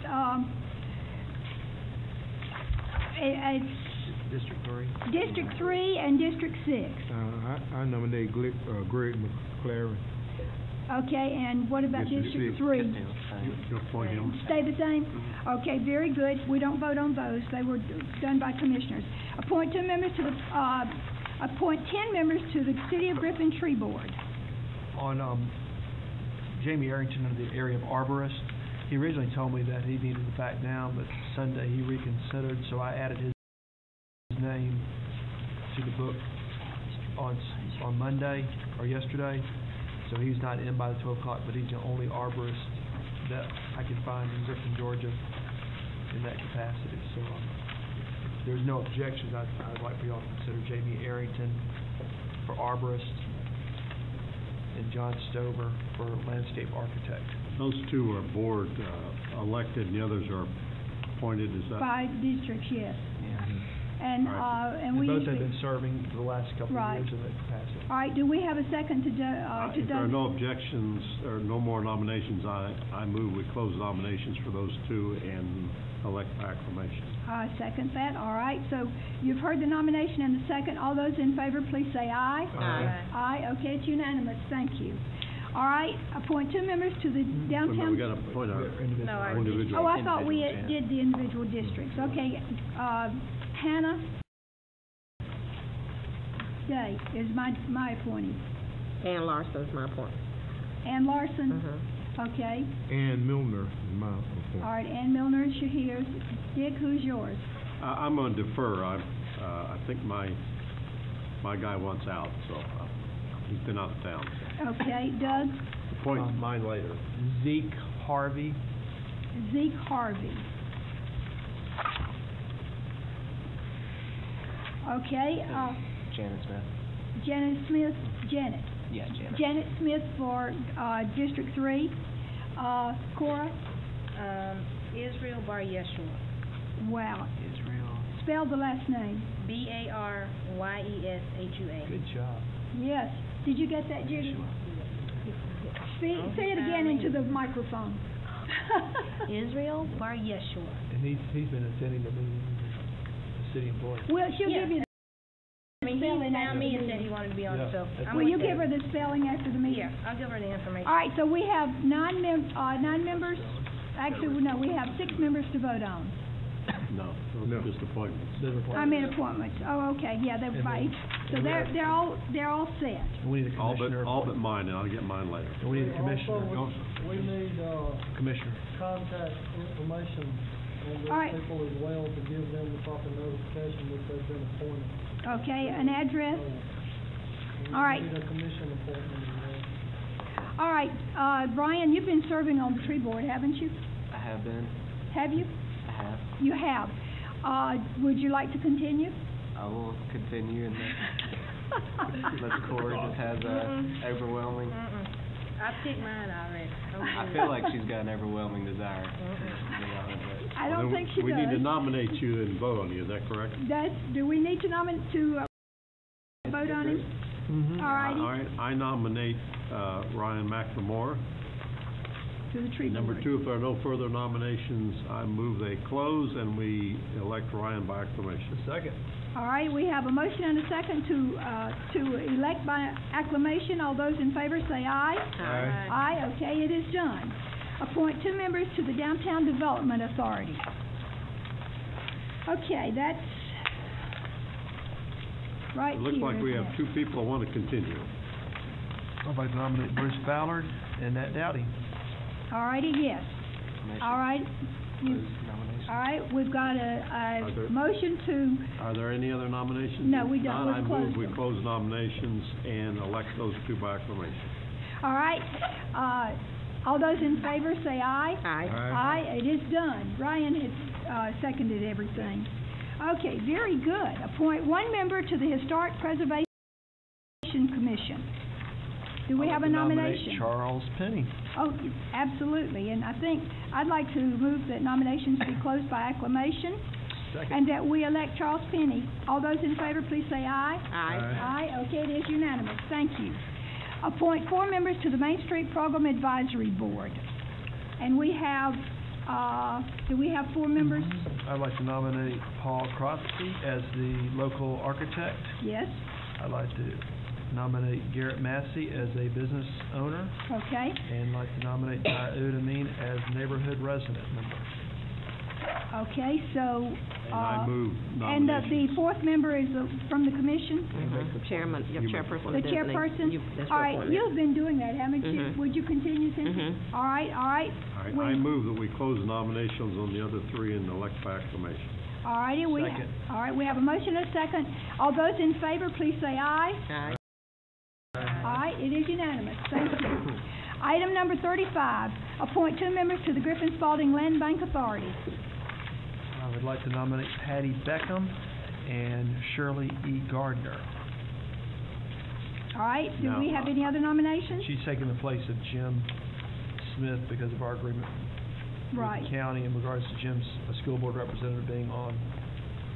District 3.
District 3 and District 6?
I nominate Greg McLaren.
Okay, and what about District 3?
You'll appoint him.
Stay the same? Okay, very good. We don't vote on those. They were done by commissioners. Appoint two members to the, appoint 10 members to the City of Griffin Tree Board.
On Jamie Arrington in the area of arborist, he originally told me that he needed to back down, but Sunday he reconsidered, so I added his name to the book on Monday or yesterday. So he's not in by the 12 o'clock, but he's the only arborist that I can find in Griffin, Georgia in that capacity. So if there's no objections, I'd like for y'all to consider Jamie Arrington for arborist and John Stover for landscape architect.
Those two are board elected, and the others are appointed, is that?
By districts, yes. And, and we
both have
usually...
been serving for the last couple of
Right.
years in that capacity.
All right, do we have a second to
If there are no objections or no more nominations, I move we close nominations for those two and elect by acclamation.
I second that. All right, so you've heard the nomination and the second. All those in favor, please say aye.
Aye.
Aye, okay, it's unanimous. Thank you. All right, appoint two members to the
So
downtown...
we got to appoint our
No,
individual.
Oh, I thought we did the individual districts. Okay, Hannah Day is my appointee.
Ann Larson's my appointment.
Ann Larson?
Mm-hmm.
Okay.
Ann Milner is my appointment.
All right, Ann Milner is here. Dick, who's yours?
I'm going to defer. I think my guy wants out, so he's been out of town. So.
Okay, Doug?
Appoint mine later.
Zeke Harvey.
Zeke Harvey. Okay,
Janet Smith.
Janet Smith, Janet.
Yeah, Janet.
Janet Smith for District 3. Cora?
Israel Bar Yeshua.
Wow.
Israel.
Spell the last name.
Baryeshua.
Good job.
Yes. Did you get that, Judy? Say it again into the microphone.
Israel Bar Yeshua.
And he's been attending the meetings, the city employee.
Well, she'll give you
I mean, he found me and said he wanted to be on it, so I'm
Will you
with
give her the spelling after the meeting?
Yeah, I'll give her the information.
All right, so we have nine members. Actually, no, we have 6 members to vote on.
No, those are just appointments.
I mean appointments. Oh, okay, yeah, they're right. So they're all set.
We need a commissioner.
All but mine, and I'll get mine later.
And we need a commissioner.
We need,
Commissioner.
contact information on
All right.
those people as well to give them the proper notification that they've been appointed.
Okay, an address. All right.
We need a commission appointment as well.
All right, Brian, you've been serving on the tree board, haven't you?
I have been.
Have you?
I have.
You have. Would you like to continue?
I will continue and let Corey just has overwhelming.
I picked mine already.
I feel like she's got an overwhelming desire.
I don't think she
We need to
does.
nominate you and vote on you, is that correct?
Do we need to vote on him? All righty.
All right, I nominate, Ryan McLemore.
To the tree board.
Number two, if there are no further nominations, I move they close and we elect Ryan by acclamation.
Second.
All right, we have a motion and a second to elect by acclamation. All those in favor say aye.
Aye.
Aye, okay, it is done. Appoint 2 members to the Downtown Development Authority. Okay, that's right
It
here.
looks like we
isn't
have
it?
2 people who want to continue.
I'd like to nominate Bruce Ballard and Nat Dowdy.
All righty, yes. All right. All right, we've got a
Are there-
motion to,
Are there any other nominations?
No, we don't.
If not,
Let's
I
close
move we
them.
close nominations and elect those 2 by acclamation.
all right, all those in favor say aye.
Aye.
Aye, it is done. Ryan has seconded everything. Okay, very good. Appoint 1 member to the Historic Preservation Commission. Do we have a nomination?
Charles Penny.
Oh, absolutely, and I think, I'd like to move that nominations be closed by acclamation,
Second.
and that we elect Charles Penny. All those in favor, please say aye.
Aye.
Aye, okay, it is unanimous, thank you. Appoint 4 members to the Main Street Program Advisory Board. And we have, do we have 4 members?
I'd like to nominate Paul Crosby as the local architect.
Yes,
I'd like to nominate Garrett Massey as a business owner,
okay,
and like to nominate Daoud Amin as neighborhood resident member.
okay, so,
And I move
and
nominations.
the 4th member is from the commission?
Chairman, your chairperson.
The
designate.
chairperson?
That's
All
your
right,
appointment.
you've been doing that, haven't you?
Mhm.
Would you continue, Cynthia?
Mhm.
All right, all right.
All right,
We-
I move that we close nominations on the other 3 and elect by acclamation.
All righty,
Second.
all right, we have a motion and a second. All those in favor, please say aye.
Aye.
Aye, it is unanimous, thank you. Item number 35, appoint 2 members to the Griffin Spalding Land Bank Authority.
I would like to nominate Patty Beckham and Shirley E. Gardner.
All right, do
No.
we have any other nominations?
She's taking the place of Jim Smith because of our agreement with
Right.
the county in regards to Jim's school board representative being on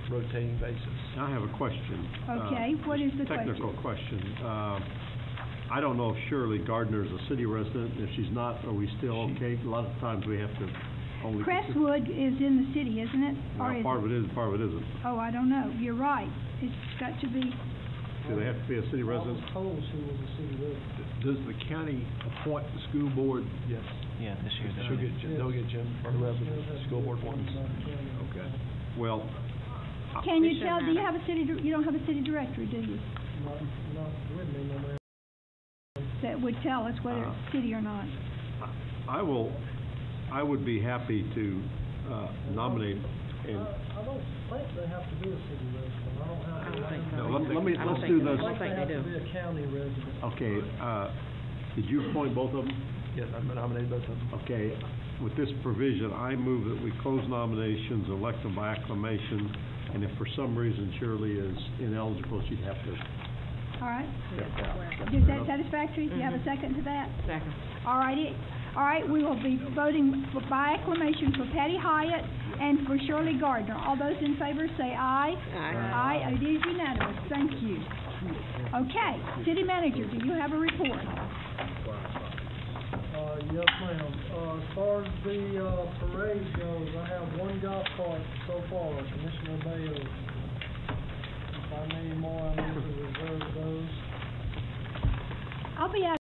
rotating basis.
Now I have a question.
Okay, what is the
Technical question. I don't know if Shirley Gardner is a city resident. If she's not, are we still okay? A lot of times we have to only...
Crestwood is in the city, isn't it? Or
Well,
is
part of it is, part of it isn't.
Oh, I don't know, you're right. It's got to be,
Do they have to be a city
I was
resident?
told she was a city resident.
Does the county appoint the school board?
Yes.
Yeah, this year
She'll get, they'll get Jim, or whoever the school board wants.
Okay.
Well,
can you
Commissioner
tell, do you
Maddox.
have a city, you don't have a city directory, do you?
Not with me, no ma'am.
That would tell us whether it's city or not.
I would be happy to nominate and...
I don't think they have to be a city resident. I don't have.
I don't think so.
No, let me,
I don't
let's
think
do
so.
this.
I don't think they
have
do.
to be a county resident.
Okay, did you appoint both of them?
Yes, I'm nominating both of them.
Okay, with this provision, I move that we close nominations, elect them by acclamation, and if for some reason Shirley is ineligible, she'd have to
All right,
step out.
is that satisfactory? Do you have a second to that?
Second.
All righty, all right, we will be voting by acclamation for Patty Hyatt and for Shirley Gardner. All those in favor say aye.
Aye.
Aye, it is unanimous, thank you. Okay, city manager, do you have a report?
Yes, ma'am. As far as the parade goes, I have 1 golf cart so far, Commissioner Bailey. If I need more, I need to reserve those.
I'll be out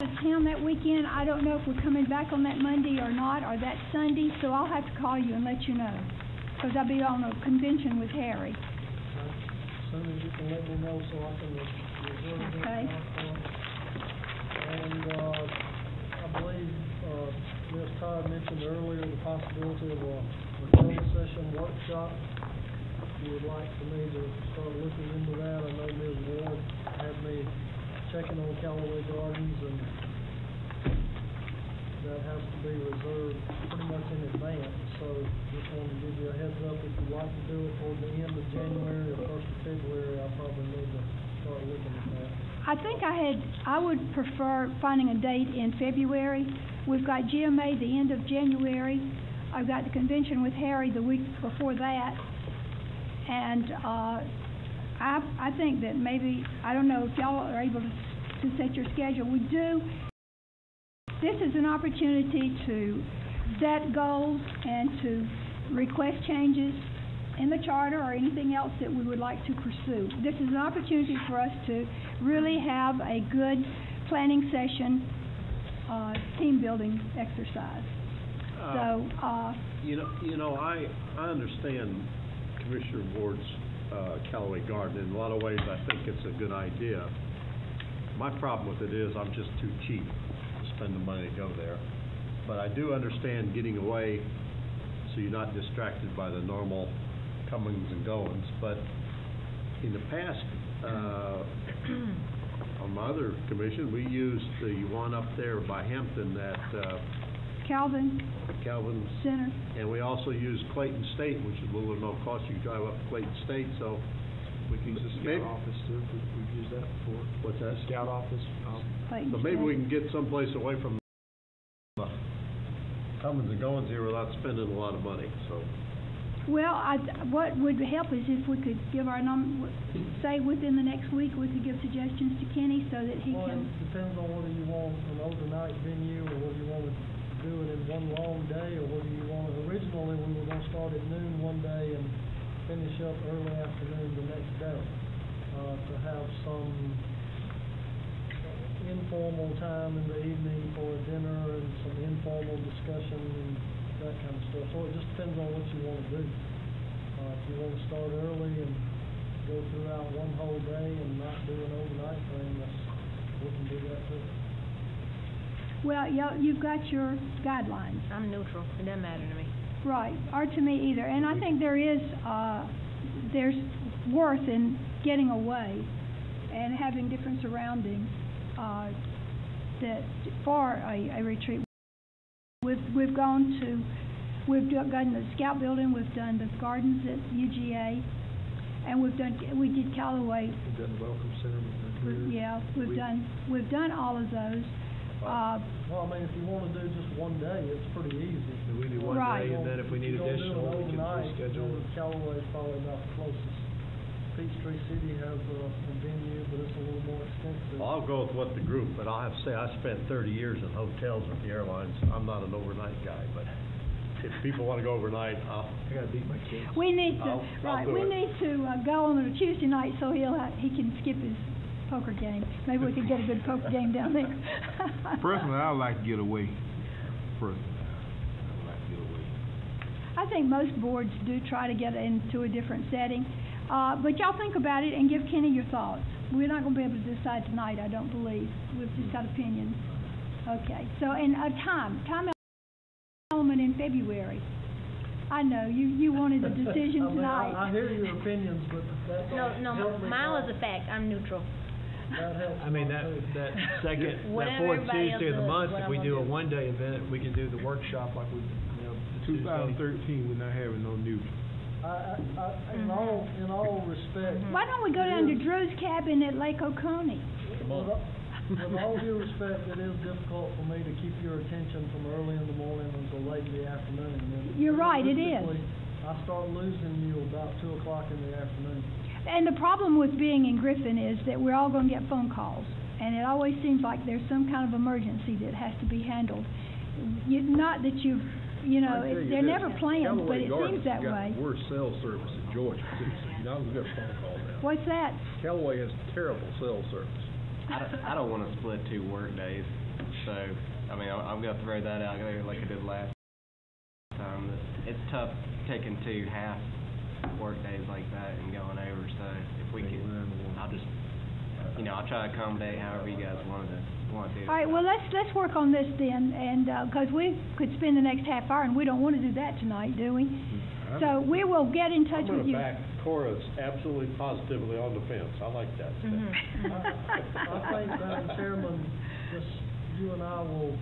of town that weekend. I don't know if we're coming back on that Monday or not, or that Sunday, so I'll have to call you and let you know. Because I'll be on a convention with Harry.
As soon as you can let me know so I can reserve that
Okay.
golf cart. And, I believe, Ms. Todd mentioned earlier the possibility of a closed session workshop. If you would like for me to start looking into that, I know Ms. Ward had me checking on Callaway Gardens, and that has to be reserved pretty much in advance. So just wanted to give you a heads up, if you'd like to do it toward the end of January or 1st of February, I probably need to start looking at that.
I think I would prefer finding a date in February. We've got GMA the end of January. I've got the convention with Harry the week before that. And, I think that maybe, I don't know if y'all are able to set your schedule. This is an opportunity to set goals and to request changes in the charter or anything else that we would like to pursue. This is an opportunity for us to really have a good planning session, team building exercise.
I understand Commissioner Ward's Callaway Garden. In a lot of ways, I think it's a good idea. My problem with it is I'm just too cheap to spend the money to go there. But I do understand getting away so you're not distracted by the normal comings and goings. But in the past, on my other commission, we used the one up there by Hampton at
Calvin
Center, and we also used Clayton State, which is a little no cost. You can drive up to Clayton State, so
We can use the scout office too. We've used that before.
What's that?
Scout office.
So maybe we can get someplace away from the comings and goings here without spending a lot of money. So.
Well, what would help is if we could give our say within the next week, we could give suggestions to Kenny so that he can.
It depends on whether you want an overnight venue or whether you want to do it in one long day or whether you want it. Originally, we were going to start at noon one day and finish up early afternoon the next day, to have some informal time in the evening for a dinner and some informal discussion and that kind of stuff. So it just depends on what you want to do. If you want to start early and go throughout one whole day and not do an overnight thing, we can do that too.
Well, you've got your guidelines.
I'm neutral. It doesn't matter to me.
Right, or to me either. And I think there's worth in getting away and having different surroundings that for a retreat. We've gone to the Scout Building, we've done the gardens at UGA, and we did Callaway.
We've done the Welcome Center.
Yeah, we've done all of those.
Well, I mean, if you want to do just one day, it's pretty easy.
We do one
Right.
day, and then if we need additional, we can reschedule.
Callaway is probably about the closest. Peachtree City has a venue, but it's a little more expensive.
Well, I'll go with what the group, but I'll have to say, I spent 30 years in hotels with the airlines. I'm not an overnight guy, but if people want to go overnight,
I gotta beat my kids.
We need to,
I'll do
we
it.
need to go on a Tuesday night so he can skip his poker game. Maybe we could get a good poker game down there.
Personally, I like to get away.
I think most boards do try to get into a different setting. But y'all think about it and give Kenny your thoughts. We're not going to be able to decide tonight, I don't believe. We've just got opinions. Okay, so, and time element in February. I know, you wanted a decision tonight.
I hear your opinions, but that don't
No,
help me
mine was
out.
a fact. I'm neutral.
That helps
I mean,
me
that
too.
second,
Whatever
that fourth
everybody
Tuesday of the
else
month,
does,
if we
what I'm
do a
gonna do.
one-day event, we can do the workshop like we, the Tuesday.
2013, we're not having no new.
In all respect.
Why don't we go down to Drew's cabin at Lake Oconee?
With all due respect, it is difficult for me to keep your attention from early in the morning until late in the afternoon. And
You're right, it is.
realistically, I start losing you about 2 o'clock in the afternoon.
And the problem with being in Griffin is that we're all going to get phone calls. And it always seems like there's some kind of emergency that has to be handled. Not that they're never planned, but it seems that way.
Worst cell service in Georgia, too, so you're not gonna get a phone call now.
What's that?
Callaway has terrible cell service.
I don't want to split 2 work days, so, I mean, I'm going to throw that out there like I did last time. It's tough taking 2 half work days like that and going over, so if we could, I'll just, I'll try to accommodate however you guys want to do.
All right, well, let's work on this then, and, because we could spend the next half hour, and we don't want to do that tonight, do we? So we will get in touch with you.
I'm going to back Cora's absolutely positively on the fence. I like that.
I think, Madam Chairman, just you and I will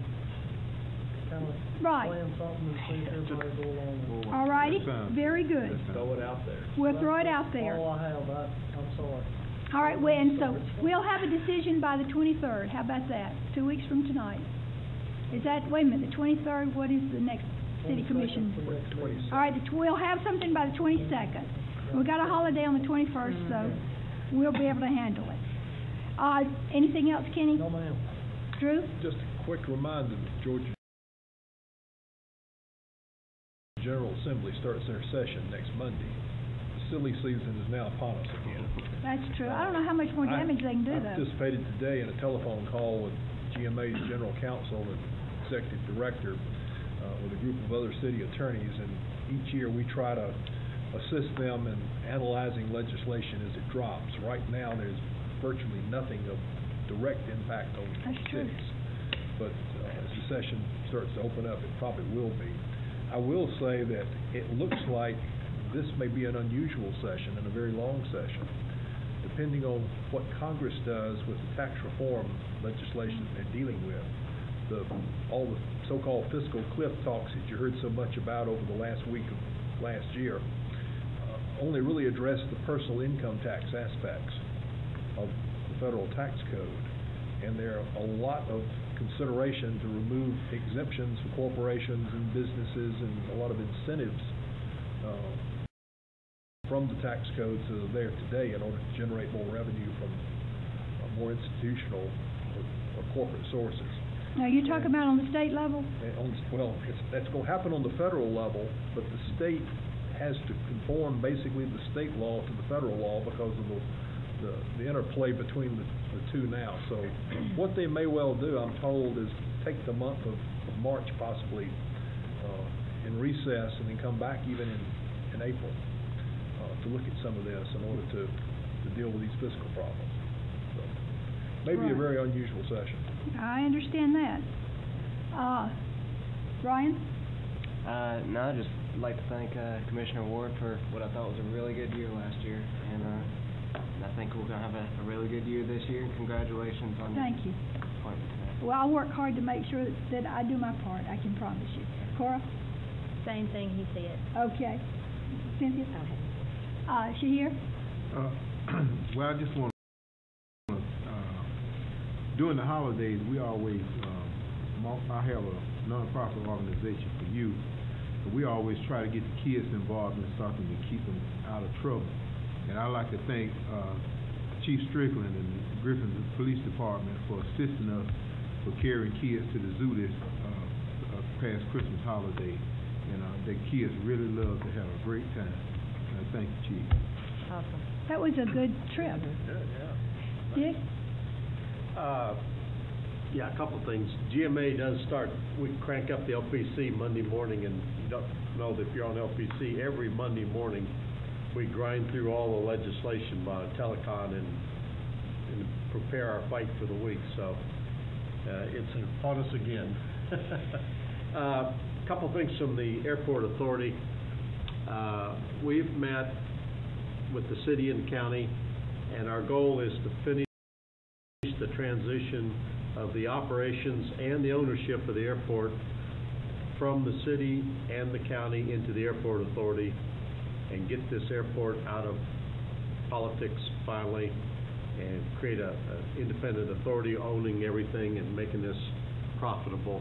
kind of
Right.
plan something and see if everybody go along with it.
All righty, very good.
Throw it out there.
We'll throw it out there.
All I have, I'm sorry.
All right, well, and so we'll have a decision by the 23rd. How about that? 2 weeks from tonight. Is that, wait a minute, the 23rd, what is the next city commission? All right, we'll have something by the 22nd. We got a holiday on the 21st, so we'll be able to handle it. Anything else, Kenny?
No, ma'am.
Drew?
Just a quick reminder that Georgia General Assembly starts their session next Monday. The silly season is now upon us again.
That's true. I don't know how much more damage they can do,
I
though.
participated today in a telephone call with GMA's General Counsel and Executive Director with a group of other city attorneys, and each year we try to assist them in analyzing legislation as it drops. Right now, there's virtually nothing of direct impact on cities. But as the session starts to open up, it probably will be. I will say that it looks like this may be an unusual session and a very long session. Depending on what Congress does with the tax reform legislation they're dealing with, all the so-called fiscal cliff talks that you heard so much about over the last week of last year only really address the personal income tax aspects of the federal tax code. And there are a lot of consideration to remove exemptions for corporations and businesses and a lot of incentives from the tax code to there today in order to generate more revenue from more institutional or corporate sources.
Now, you're talking about on the state level?
That's going to happen on the federal level, but the state has to conform basically the state law to the federal law because of the interplay between the two now. So what they may well do, I'm told, is take the month of March possibly in recess and then come back even in April to look at some of this in order to deal with these fiscal problems. So maybe a very unusual session.
I understand that. Brian?
No, I'd just like to thank Commissioner Ward for what I thought was a really good year last year, and I think we're going to have a really good year this year. Congratulations on
Thank you.
appointment today.
Well, I'll work hard to make sure that I do my part, I can promise you. Cora?
Same thing he said.
Okay. Cynthia? She here?
Well, I just want to, during the holidays, we always, I have a nonprofit organization for youth, and we always try to get the kids involved in something to keep them out of trouble. And I'd like to thank Chief Strickland and the Griffin Police Department for assisting us with carrying kids to the zoo this past Christmas holiday. And the kids really love to have a great time. Thank you, Chief.
Awesome.
That was a good trip. Dick?
Yeah, a couple of things. GMA does start, we crank up the LPC Monday morning, and you don't know that if you're on LPC, every Monday morning we grind through all the legislation by telecon and prepare our fight for the week. So it's upon us again. A couple of things from the Airport Authority. We've met with the city and county, and our goal is to finish the transition of the operations and the ownership of the airport from the city and the county into the Airport Authority and get this airport out of politics finally and create an independent authority owning everything and making this profitable.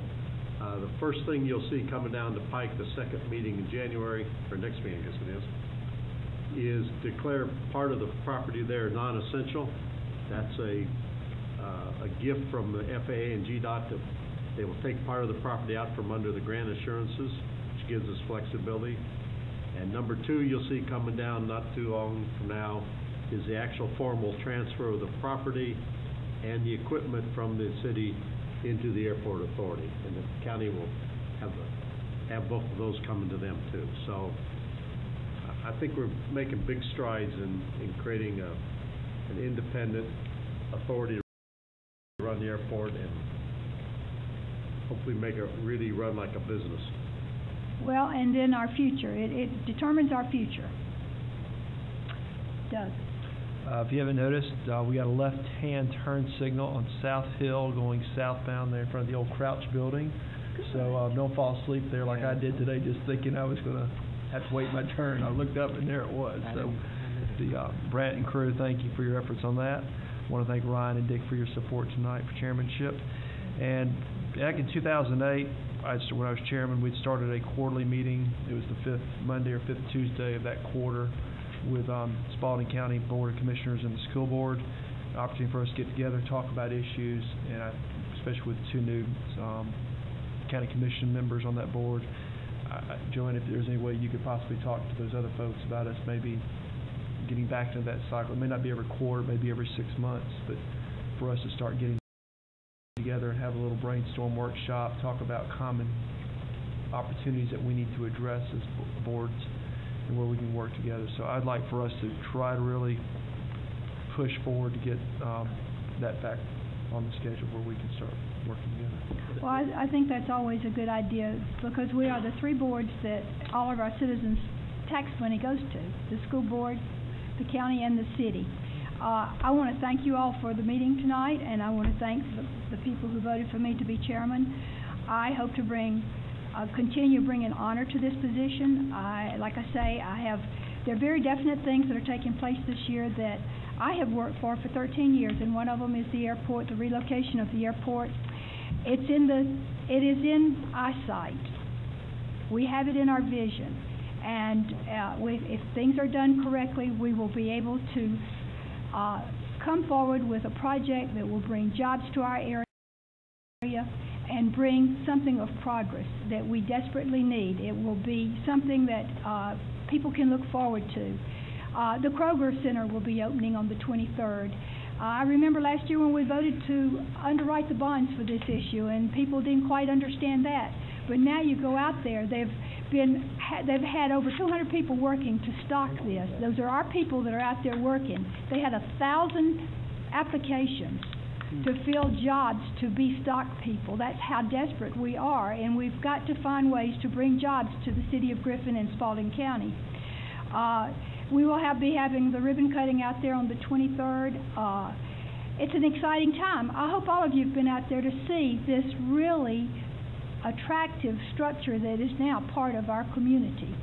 The first thing you'll see coming down the pike, the second meeting in January, or next meeting I guess it is declare part of the property there non-essential. That's a gift from the FAA and GDOT that they will take part of the property out from under the grant assurances, which gives us flexibility. And number two, you'll see coming down not too long from now is the actual formal transfer of the property and the equipment from the city into the Airport Authority, and the county will have both of those coming to them too. So I think we're making big strides in creating an independent authority to run the airport and hopefully make it really run like a business.
Well, and then our future. It determines our future. Doug?
If you haven't noticed, we got a left-hand turn signal on South Hill going southbound there in front of the old Crouch building. So don't fall asleep there like I did today, just thinking I was going to have to wait my turn. I looked up and there it was. So the Brett and crew, thank you for your efforts on that. I want to thank Ryan and Dick for your support tonight for chairmanship. And back in 2008, when I was chairman, we'd started a quarterly meeting. It was the fifth Monday or fifth Tuesday of that quarter. with Spalding County Board of Commissioners and the school board. An opportunity for us to get together, talk about issues, and especially with two new county commission members on that board. Joanne, if there's any way you could possibly talk to those other folks about us maybe getting back into that cycle. It may not be every quarter, maybe every 6 months, but for us to start getting together and have a little brainstorm workshop, talk about common opportunities that we need to address as boards and where we can work together. So I'd like for us to try to really push forward to get that back on the schedule where we can start working together.
Well, I think that's always a good idea, because we are the three boards that all of our citizens' tax money goes to: the school board, the county, and the city. I want to thank you all for the meeting tonight, and I want to thank the people who voted for me to be chairman. I hope to continue bringing honor to this position. Like I say, there are very definite things that are taking place this year that I have worked for 13 years, and one of them is the airport, the relocation of the airport. It is in eyesight. We have it in our vision, and if things are done correctly, we will be able to come forward with a project that will bring jobs to our area and bring something of progress that we desperately need. It will be something that people can look forward to. The Kroger Center will be opening on the 23rd. I remember last year when we voted to underwrite the bonds for this issue, and people didn't quite understand that. But now you go out there, they've had over 200 people working to stock this. Those are our people that are out there working. They had 1,000 applications to fill jobs to be stock people. That's how desperate we are, and we've got to find ways to bring jobs to the city of Griffin and Spalding County. We will be having the ribbon cutting out there on the 23rd. It's an exciting time. I hope all of you have been out there to see this really attractive structure that is now part of our community.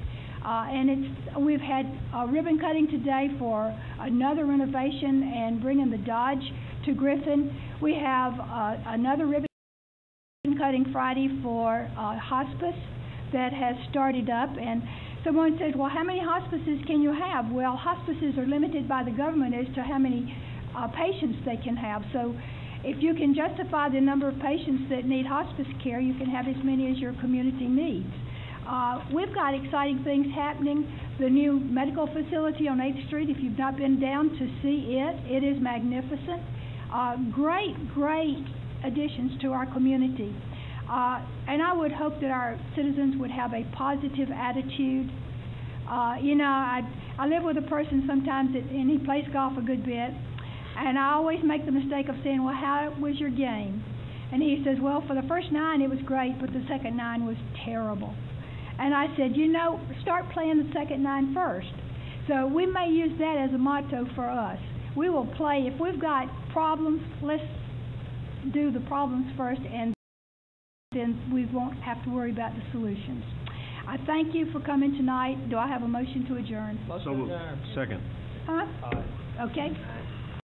We've had a ribbon cutting today for another renovation and bringing the Dodge to Griffin. We have another ribbon cutting Friday for hospice that has started up, and someone said, well, how many hospices can you have? Well, hospices are limited by the government as to how many patients they can have. So if you can justify the number of patients that need hospice care, you can have as many as your community needs. We've got exciting things happening. The new medical facility on 8th Street, if you've not been down to see it, it is magnificent. Great additions to our community. And I would hope that our citizens would have a positive attitude. I live with a person sometimes and he plays golf a good bit, and I always make the mistake of saying, well, how was your game? And he says, well, for the first 9 it was great, but the second 9 was terrible. And I said, start playing the second 9 first. So we may use that as a motto for us. We will play. If we've got problems, let's do the problems first, and then we won't have to worry about the solutions. I thank you for coming tonight. Do I have a motion to adjourn?
So, second.
Huh? Okay.